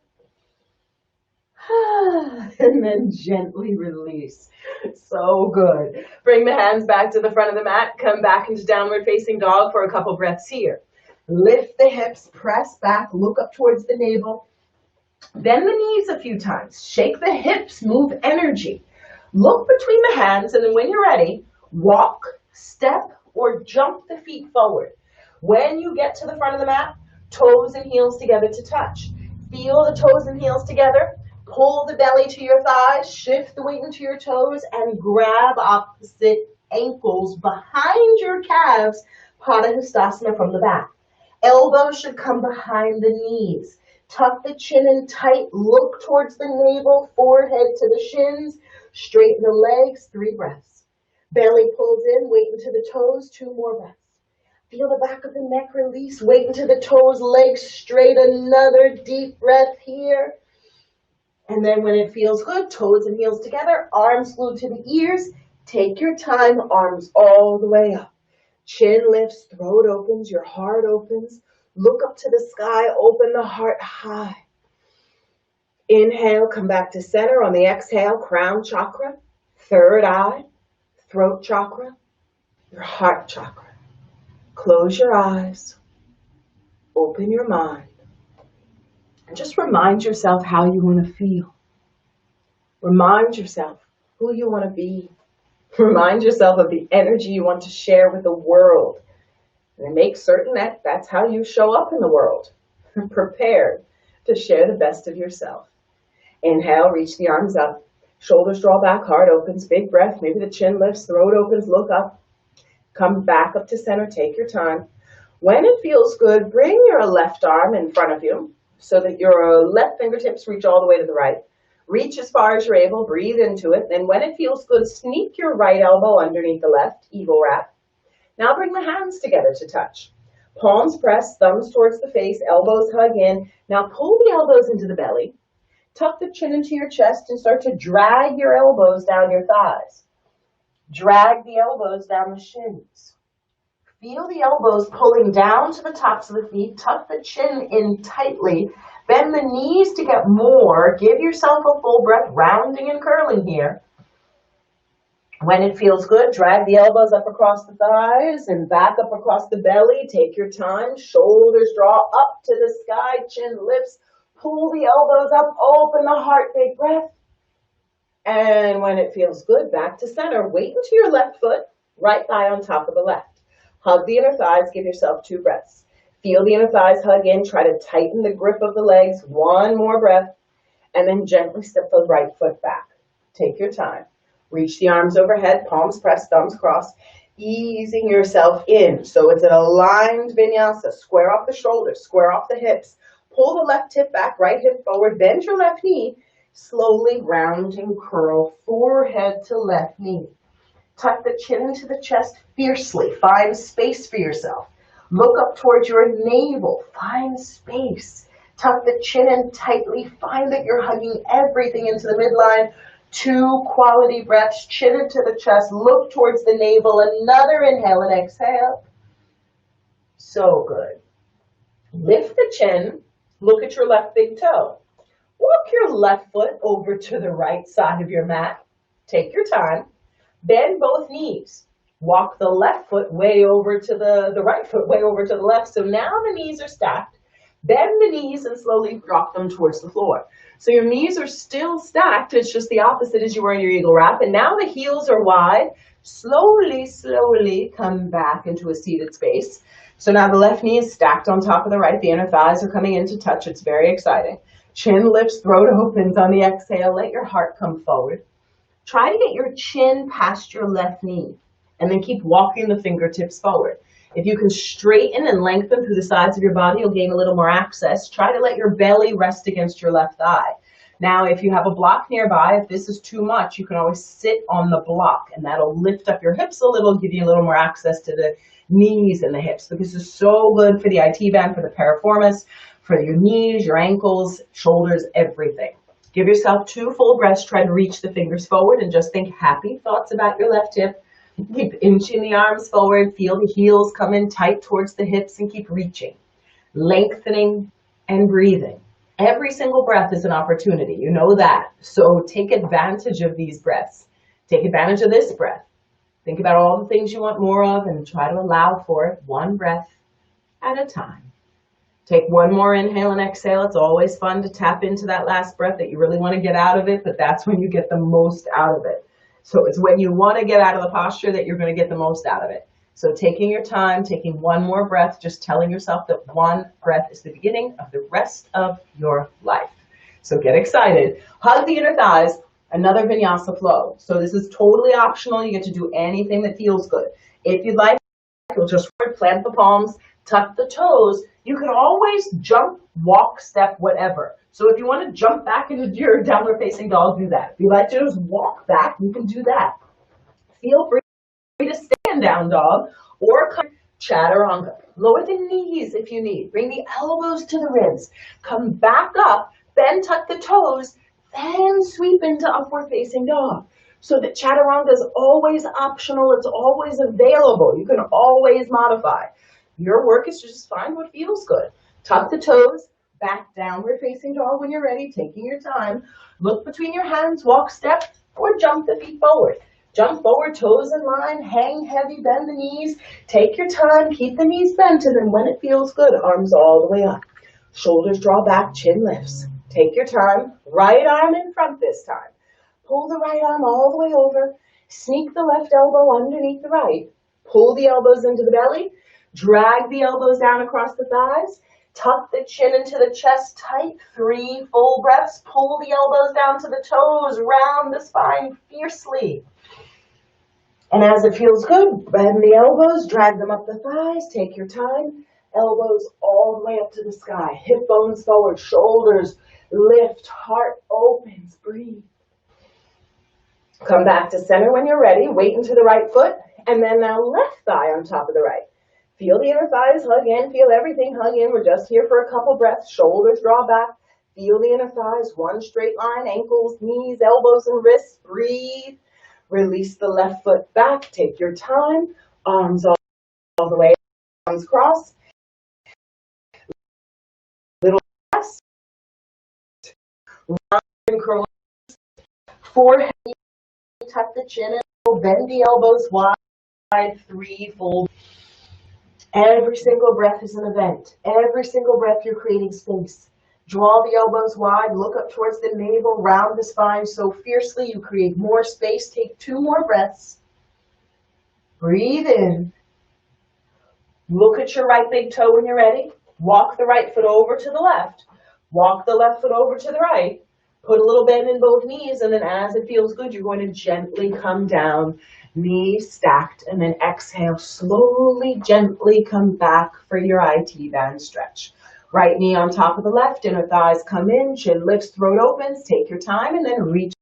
Speaker 2: And then gently release. So good. Bring the hands back to the front of the mat. Come back into downward facing dog for a couple breaths here. Lift the hips, press back, look up towards the navel. Bend the knees a few times. Shake the hips, move energy. Look between the hands, and then when you're ready, walk, step, or jump the feet forward. When you get to the front of the mat, toes and heels together to touch. Feel the toes and heels together. Pull the belly to your thighs, shift the weight into your toes, and grab opposite ankles behind your calves, Padahastasana from the back. Elbows should come behind the knees. Tuck the chin in tight. Look towards the navel, forehead to the shins. Straighten the legs. 3 breaths. Belly pulls in. Weight into the toes. 2 more breaths. Feel the back of the neck release. Weight into the toes. Legs straight. Another deep breath here. And then when it feels good, toes and heels together. Arms glued to the ears. Take your time. Arms all the way up. Chin lifts, throat opens, your heart opens. Look up to the sky, open the heart high. Inhale, come back to center. On the exhale, crown chakra, 3rd eye, throat chakra, your heart chakra. Close your eyes, open your mind, and just remind yourself how you want to feel. Remind yourself who you want to be. Remind yourself of the energy you want to share with the world. And make certain that that's how you show up in the world. Prepared to share the best of yourself. Inhale, reach the arms up. Shoulders draw back, heart opens. Big breath. Maybe the chin lifts, throat opens, look up. Come back up to center. Take your time. When it feels good, bring your left arm in front of you so that your left fingertips reach all the way to the right. Reach as far as you're able, breathe into it. Then when it feels good, sneak your right elbow underneath the left, eagle wrap. Now bring the hands together to touch. Palms press, thumbs towards the face, elbows hug in. Now pull the elbows into the belly. Tuck the chin into your chest and start to drag your elbows down your thighs. Drag the elbows down the shins. Feel the elbows pulling down to the tops of the feet. Tuck the chin in tightly. Bend the knees to get more. Give yourself a full breath, rounding and curling here. When it feels good, drag the elbows up across the thighs and back up across the belly. Take your time. Shoulders draw up to the sky. Chin lifts. Pull the elbows up. Open the heart. Big breath. And when it feels good, back to center. Weight into your left foot. Right thigh on top of the left. Hug the inner thighs. Give yourself 2 breaths. Feel the inner thighs hug in. Try to tighten the grip of the legs. 1 more breath. And then gently step the right foot back. Take your time. Reach the arms overhead. Palms pressed, thumbs crossed. Easing yourself in. So it's an aligned vinyasa. Square off the shoulders. Square off the hips. Pull the left hip back. Right hip forward. Bend your left knee. Slowly round and curl. Forehead to left knee. Tuck the chin into the chest fiercely. Find space for yourself. Look up towards your navel. Find space. Tuck the chin in tightly. Find that you're hugging everything into the midline. 2 quality breaths. Chin into the chest. Look towards the navel. Another inhale and exhale. So good. Lift the chin. Look at your left big toe. Walk your left foot over to the right side of your mat. Take your time. Bend both knees. Walk the left foot way over to the right foot way over to the left. So now the knees are stacked. Bend the knees and slowly drop them towards the floor. So your knees are still stacked. It's just the opposite as you were in your eagle wrap. And now the heels are wide. Slowly, slowly come back into a seated space. So now the left knee is stacked on top of the right. The inner thighs are coming in to touch. It's very exciting. Chin lifts, throat opens on the exhale. Let your heart come forward. Try to get your chin past your left knee. And then keep walking the fingertips forward. If you can straighten and lengthen through the sides of your body, you'll gain a little more access. Try to let your belly rest against your left thigh. Now, if you have a block nearby, if this is too much, you can always sit on the block, and that'll lift up your hips a little, give you a little more access to the knees and the hips, because it's so good for the IT band, for the piriformis, for your knees, your ankles, shoulders, everything. Give yourself 2 full breaths. Try to reach the fingers forward and just think happy thoughts about your left hip. Keep inching the arms forward. Feel the heels come in tight towards the hips and keep reaching. Lengthening and breathing. Every single breath is an opportunity. You know that. So take advantage of these breaths. Take advantage of this breath. Think about all the things you want more of and try to allow for it 1 breath at a time. Take 1 more inhale and exhale. It's always fun to tap into that last breath that you really want to get out of it, but that's when you get the most out of it. So it's when you want to get out of the posture that you're going to get the most out of it. So taking your time, taking 1 more breath, just telling yourself that 1 breath is the beginning of the rest of your life. So get excited. Hug the inner thighs. Another vinyasa flow. So this is totally optional. You get to do anything that feels good. If you'd like, you'll just plant the palms, tuck the toes. You can always jump, walk, step, whatever. So if you want to jump back into your downward facing dog, do that. If you like to just walk back, you can do that. Feel free to stand down dog or chaturanga. Lower the knees if you need. Bring the elbows to the ribs. Come back up, then tuck the toes, then sweep into upward facing dog. So that chaturanga is always optional. It's always available. You can always modify. Your work is to just find what feels good. Tuck the toes, back downward facing dog when you're ready, taking your time. Look between your hands, walk, step, or jump the feet forward. Jump forward, toes in line, hang heavy, bend the knees. Take your time, keep the knees bent, and then when it feels good, arms all the way up. Shoulders draw back, chin lifts. Take your time, right arm in front this time. Pull the right arm all the way over. Sneak the left elbow underneath the right. Pull the elbows into the belly. Drag the elbows down across the thighs. Tuck the chin into the chest tight. 3 full breaths. Pull the elbows down to the toes. Round the spine fiercely. And as it feels good, bend the elbows. Drag them up the thighs. Take your time. Elbows all the way up to the sky. Hip bones forward. Shoulders
Speaker 1: Lift, heart opens, breathe. Come back to center when you're ready. Weight into the right foot, and then now left thigh on top of the right. Feel the inner thighs hug in, feel everything hug in. We're just here for a couple breaths. Shoulders draw back. Feel the inner thighs, one straight line, ankles, knees, elbows, and wrists. Breathe. Release the left foot back. Take your time. Arms all the way, arms crossed. Little press. Round and curl. Forehead, tuck the chin in, bend the elbows wide, three, fold. Every single breath is an event. Every single breath you're creating space. Draw the elbows wide, look up towards the navel, round the spine so fiercely you create more space. Take 2 more breaths. Breathe in. Look at your right big toe when you're ready. Walk the right foot over to the left. Walk the left foot over to the right. Put a little bend in both knees, and then as it feels good, you're going to gently come down, knees stacked, and then exhale, slowly, gently come back for your IT band stretch. Right knee on top of the left, inner thighs come in, chin lifts, throat opens. Take your time, and then reach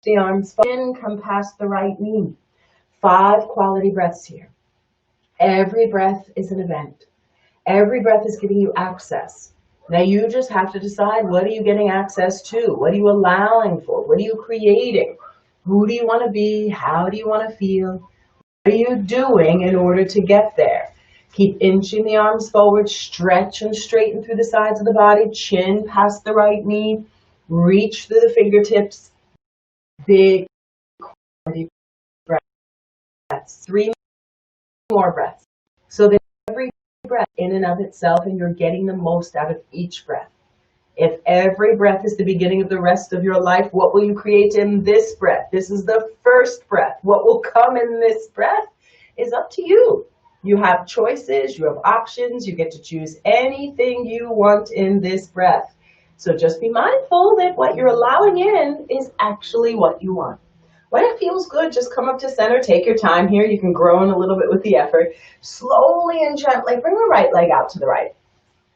Speaker 1: the arms in, come past the right knee. 5 quality breaths here. Every breath is an event. Every breath is giving you access. Now you just have to decide, what are you getting access to? What are you allowing for? What are you creating? Who do you want to be? How do you want to feel? What are you doing in order to get there? Keep inching the arms forward, stretch and straighten through the sides of the body, chin past the right knee, reach through the fingertips. Big quality breaths. 3 more breaths. So that every breath in and of itself, and you're getting the most out of each breath. If every breath is the beginning of the rest of your life, what will you create in this breath? This is the first breath. What will come in this breath is up to you. You have choices, you have options, you get to choose anything you want in this breath. So just be mindful that what you're allowing in is actually what you want. When it feels good, just come up to center, take your time here. You can groan a little bit with the effort. Slowly and gently bring the right leg out to the right.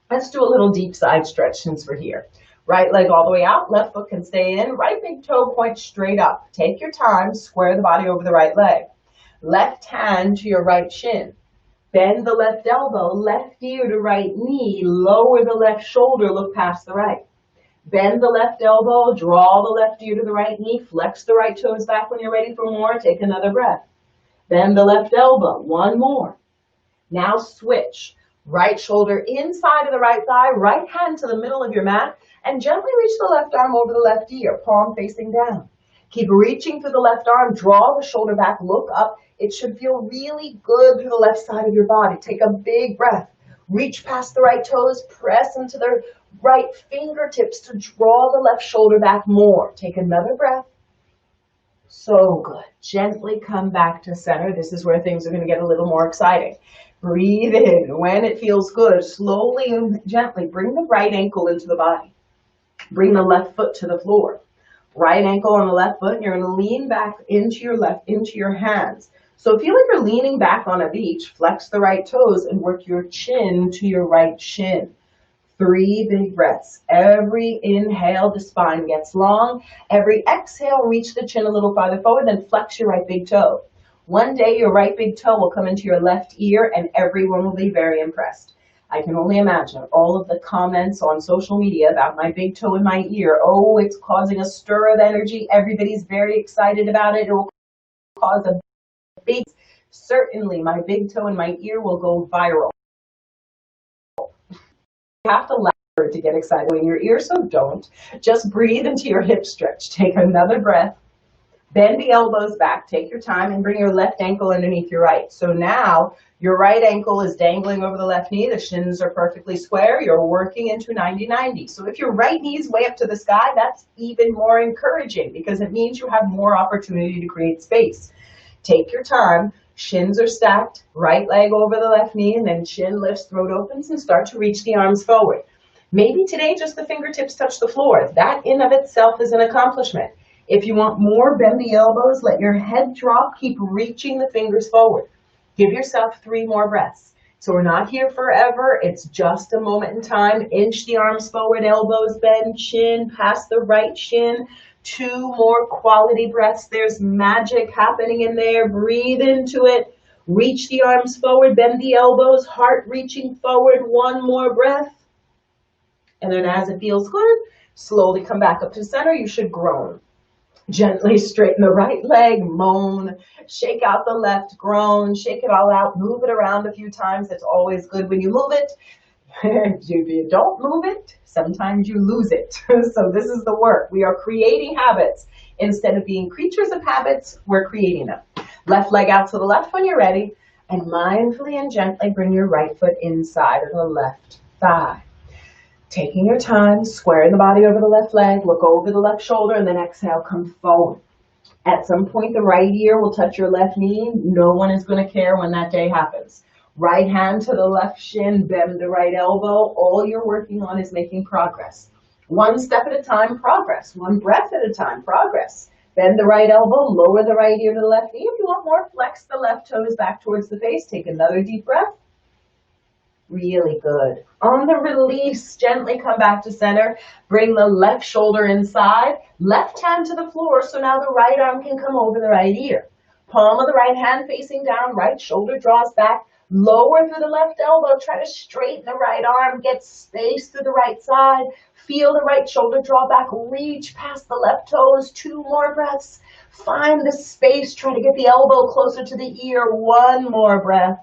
Speaker 1: Let's do a little deep side stretch since we're here. Right leg all the way out, left foot can stay in, right big toe points straight up. Take your time, square the body over the right leg. Left hand to your right shin. Bend the left elbow, left ear to right knee, lower the left shoulder, look past the right. Bend the left elbow, draw the left ear to the right knee, flex the right toes back when you're ready for more, take another breath. Bend the left elbow, 1 more. Now switch. Right shoulder inside of the right thigh, right hand to the middle of your mat, and gently reach the left arm over the left ear, palm facing down. Keep reaching through the left arm, draw the shoulder back, look up. It should feel really good through the left side of your body. Take a big breath. Reach past the right toes, press into the right fingertips to draw the left shoulder back more. Take another breath. So good. Gently come back to center. This is where things are going to get a little more exciting. Breathe in. When it feels good, slowly and gently bring the right ankle into the body. Bring the left foot to the floor. Right ankle on the left foot, and you're going to lean back into your hands. So feel like you're leaning back on a beach. Flex the right toes and work your chin to your right shin. 3 big breaths. Every inhale, the spine gets long. Every exhale, reach the chin a little farther forward, then flex your right big toe. One day, your right big toe will come into your left ear, and everyone will be very impressed. I can only imagine all of the comments on social media about my big toe in my ear. Oh, it's causing a stir of energy. Everybody's very excited about it. It will cause a big, certainly my big toe in my ear will go viral. You have to laugh to get excited in your ear, so don't. Just breathe into your hip stretch. Take another breath. Bend the elbows back, take your time, and bring your left ankle underneath your right. So now your right ankle is dangling over the left knee. The shins are perfectly square. You're working into 90-90. So if your right knee is way up to the sky, that's even more encouraging because it means you have more opportunity to create space. Take your time. Shins are stacked, right leg over the left knee, and then chin lifts, throat opens, and start to reach the arms forward. Maybe today just the fingertips touch the floor. That in of itself is an accomplishment. If you want more, bend the elbows, let your head drop, keep reaching the fingers forward. Give yourself 3 more breaths.
Speaker 2: So we're not here forever. It's just a moment in time. Inch the arms forward, elbows bend, chin past the right shin. 2 more quality breaths. There's magic happening in there. Breathe into it. Reach the arms forward, bend the elbows, heart reaching forward. 1 more breath. And then as it feels good, slowly come back up to center. You should groan. Gently straighten the right leg, moan, shake out the left, groan, shake it all out, move it around a few times. It's always good when you move it. If you don't move it, sometimes you lose it. So this is the work. We are creating habits. Instead of being creatures of habits, we're creating them. Left leg out to the left when you're ready, and mindfully and gently bring your right foot inside of the left thigh. Taking your time, squaring the body over the left leg, look over the left shoulder, and then exhale, come forward. At some point, the right ear will touch your left knee. No one is going to care when that day happens. Right hand to the left shin, bend the right elbow. All you're working on is making progress. 1 step at a time, progress. 1 breath at a time, progress. Bend the right elbow, lower the right ear to the left knee. If you want more, flex the left toes back towards the face. Take another deep breath. Really good. On the release, gently come back to center. Bring the left shoulder inside, left hand to the floor, so now the right arm can come over the right ear. Palm of the right hand facing down, right shoulder draws back. Lower through the left elbow, try to straighten the right arm, get space through the right side. Feel the right shoulder draw back, reach past the left toes. 2 more breaths. Find the space, try to get the elbow closer to the ear. 1 more breath.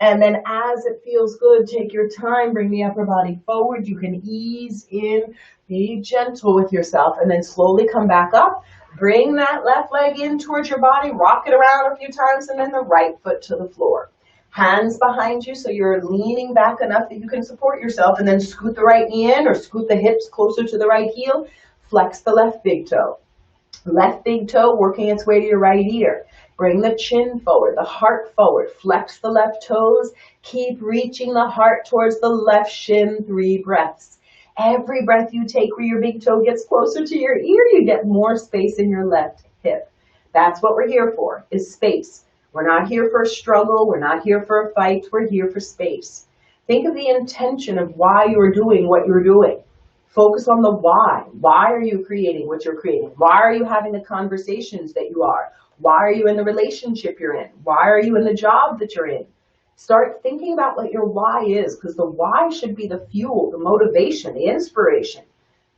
Speaker 2: And then as it feels good, take your time, bring the upper body forward. You can ease in, be gentle with yourself, and then slowly come back up. Bring that left leg in towards your body, rock it around a few times, and then the right foot to the floor. Hands behind you so you're leaning back enough that you can support yourself, and then scoot the right knee in or scoot the hips closer to the right heel. Flex the left big toe. Left big toe working its way to your right ear. Bring the chin forward, the heart forward. Flex the left toes. Keep reaching the heart towards the left shin. 3 breaths. Every breath you take where your big toe gets closer to your ear, you get more space in your left hip. That's what we're here for, is space. We're not here for a struggle. We're not here for a fight. We're here for space. Think of the intention of why you're doing what you're doing. Focus on the why. Why are you creating what you're creating? Why are you having the conversations that you are? Why are you in the relationship you're in? Why are you in the job that you're in? Start thinking about what your why is, because the why should be the fuel, the motivation, the inspiration,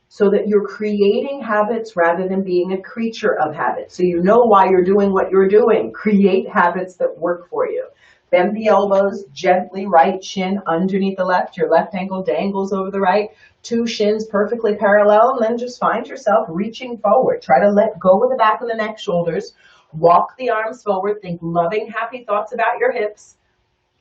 Speaker 2: so that you're creating habits rather than being a creature of habits. So you know why you're doing what you're doing. Create habits that work for you. Bend the elbows, gently right shin underneath the left. Your left ankle dangles over the right. 2 shins perfectly parallel, and then just find yourself reaching forward. Try to let go of the back of the neck, shoulders. Walk the arms forward. Think loving, happy thoughts about your hips.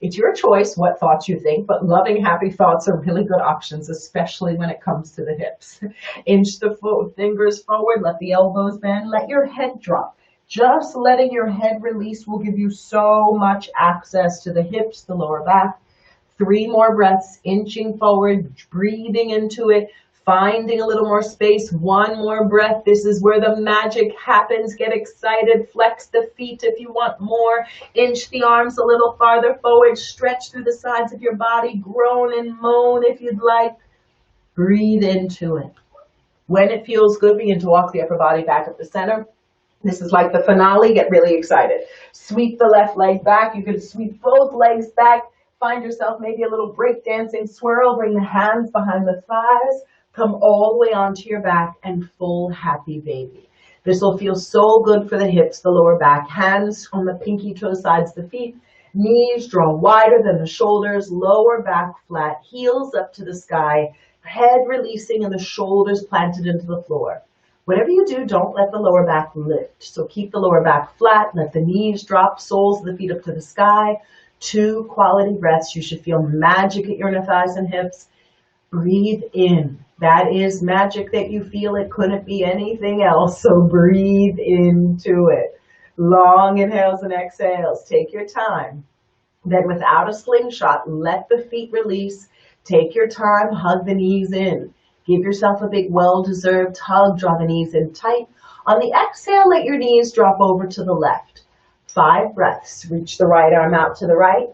Speaker 2: It's your choice what thoughts you think, but loving, happy thoughts are really good options, especially when it comes to the hips. Inch the fingers forward. Let the elbows bend. Let your head drop. Just letting your head release will give you so much access to the hips, the lower back. 3 more breaths, inching forward, breathing into it, finding a little more space. 1 more breath. This is where the magic happens. Get excited. Flex the feet if you want more. Inch the arms a little farther forward. Stretch through the sides of your body. Groan and moan if you'd like. Breathe into it. When it feels good, begin to walk the upper body back up the center. This is like the finale. Get really excited. Sweep the left leg back. You can sweep both legs back. Find yourself maybe a little break-dancing swirl. Bring the hands behind the thighs. Come all the way onto your back and full happy baby. This will feel so good for the hips, the lower back. Hands on the pinky toe sides of the feet. Knees draw wider than the shoulders. Lower back flat. Heels up to the sky. Head releasing and the shoulders planted into the floor. Whatever you do, don't let the lower back lift. So keep the lower back flat. Let the knees drop. Soles of the feet up to the sky. 2 quality breaths. You should feel magic at your inner thighs and hips. Breathe in. That is magic that you feel. It couldn't be anything else. So breathe into it. Long inhales and exhales. Take your time. Then without a slingshot, let the feet release. Take your time. Hug the knees in. Give yourself a big well-deserved hug. Draw the knees in tight. On the exhale, let your knees drop over to the left. 5 breaths. Reach the right arm out to the right.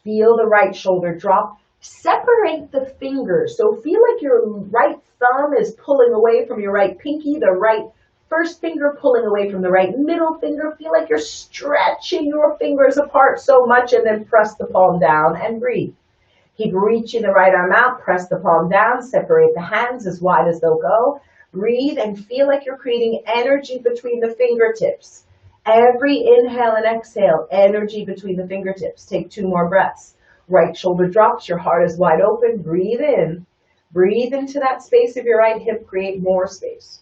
Speaker 2: Feel the right shoulder drop. Separate the fingers. So feel like your right thumb is pulling away from your right pinky, the right first finger pulling away from the right middle finger. Feel like you're stretching your fingers apart so much, and then press the palm down and breathe. Keep reaching the right arm out, press the palm down, separate the hands as wide as they'll go. Breathe and feel like you're creating energy between the fingertips. Every inhale and exhale, energy between the fingertips. Take 2 more breaths. Right shoulder drops, your heart is wide open. Breathe in. Breathe into that space of your right hip, create more space.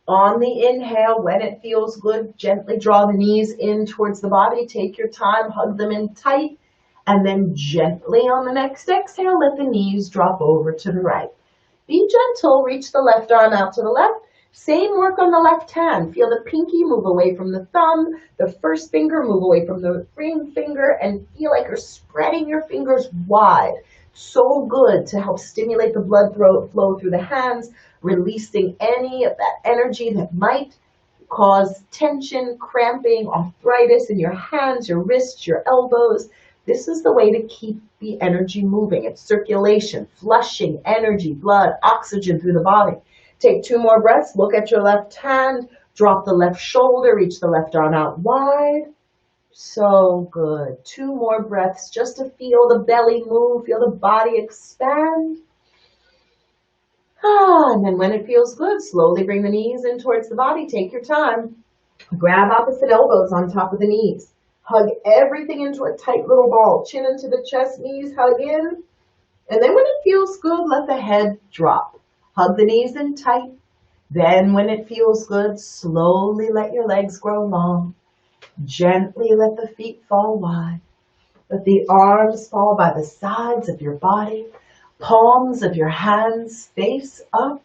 Speaker 2: On the inhale, when it feels good, gently draw the knees in towards the body. Take your time, hug them in tight. And then gently on the next exhale, let the knees drop over to the right. Be gentle, reach the left arm out to the left. Same work on the left hand. Feel the pinky move away from the thumb, the first finger move away from the ring finger, and feel like you're spreading your fingers wide. So good to help stimulate the blood flow through the hands, releasing any of that energy that might cause tension, cramping, arthritis in your hands, your wrists, your elbows. This is the way to keep the energy moving. It's circulation, flushing energy, blood, oxygen through the body. Take 2 more breaths. Look at your left hand. Drop the left shoulder. Reach the left arm out wide. So good. 2 more breaths just to feel the belly move, feel the body expand. And then when it feels good, slowly bring the knees in towards the body. Take your time. Grab opposite elbows on top of the knees. Hug everything into a tight little ball. Chin into the chest, knees hug in. And then when it feels good, let the head drop. Hug the knees in tight. Then when it feels good, slowly let your legs grow long. Gently let the feet fall wide. Let the arms fall by the sides of your body. Palms of your hands face up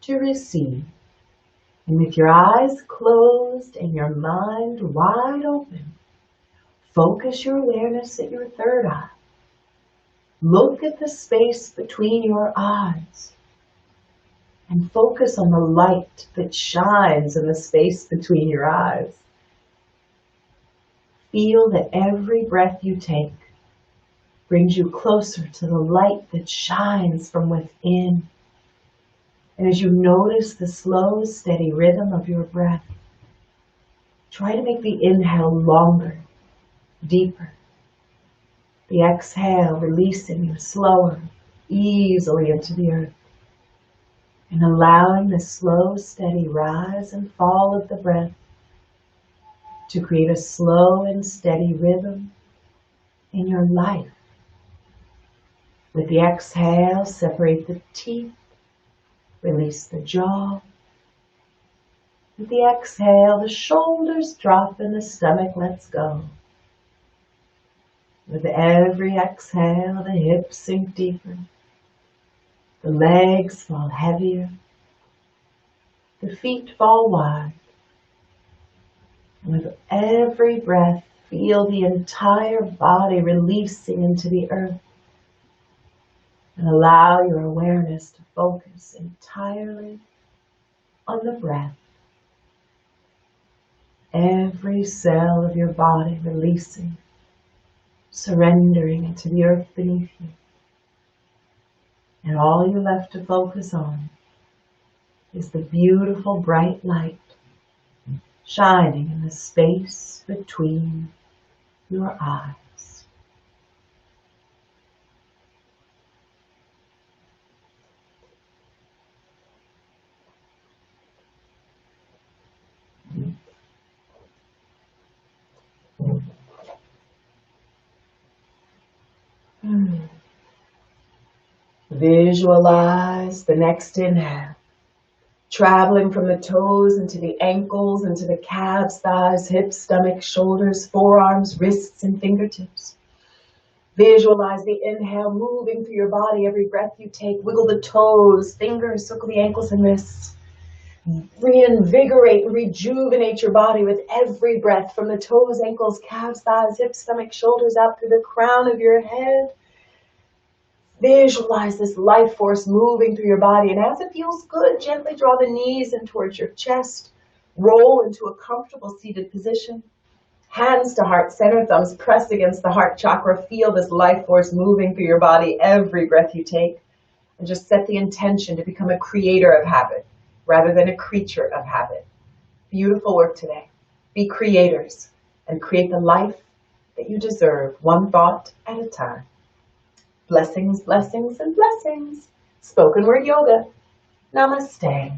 Speaker 2: to receive. And with your eyes closed and your mind wide open, focus your awareness at your third eye. Look at the space between your eyes and focus on the light that shines in the space between your eyes. Feel that every breath you take brings you closer to the light that shines from within. And as you notice the slow, steady rhythm of your breath, try to make the inhale longer, deeper. The exhale releasing you slower, easily into the earth. And allowing the slow, steady rise and fall of the breath to create a slow and steady rhythm in your life. With the exhale, separate the teeth, release the jaw. With the exhale, the shoulders drop and the stomach lets go. With every exhale, the hips sink deeper. The legs fall heavier. The feet fall wide. And with every breath, feel the entire body releasing into the earth. And allow your awareness to focus entirely on the breath. Every cell of your body releasing, surrendering into the earth beneath you. And all you're left to focus on is the beautiful bright light shining in the space between your eyes. Visualize the next inhale, traveling from the toes into the ankles, into the calves, thighs, hips, stomach, shoulders, forearms, wrists, and fingertips. Visualize the inhale moving through your body every breath you take. Wiggle the toes, fingers, circle the ankles and wrists. Reinvigorate and rejuvenate your body with every breath from the toes, ankles, calves, thighs, hips, stomach, shoulders, out through the crown of your head. Visualize this life force moving through your body, and as it feels good, gently draw the knees in towards your chest. Roll into a comfortable seated position. Hands to heart center, thumbs pressed against the heart chakra. Feel this life force moving through your body every breath you take. And just set the intention to become a creator of habit rather than a creature of habit. Beautiful work today. Be creators and create the life that you deserve, one thought at a time. Blessings, blessings, and blessings. Spoken word yoga. Namaste.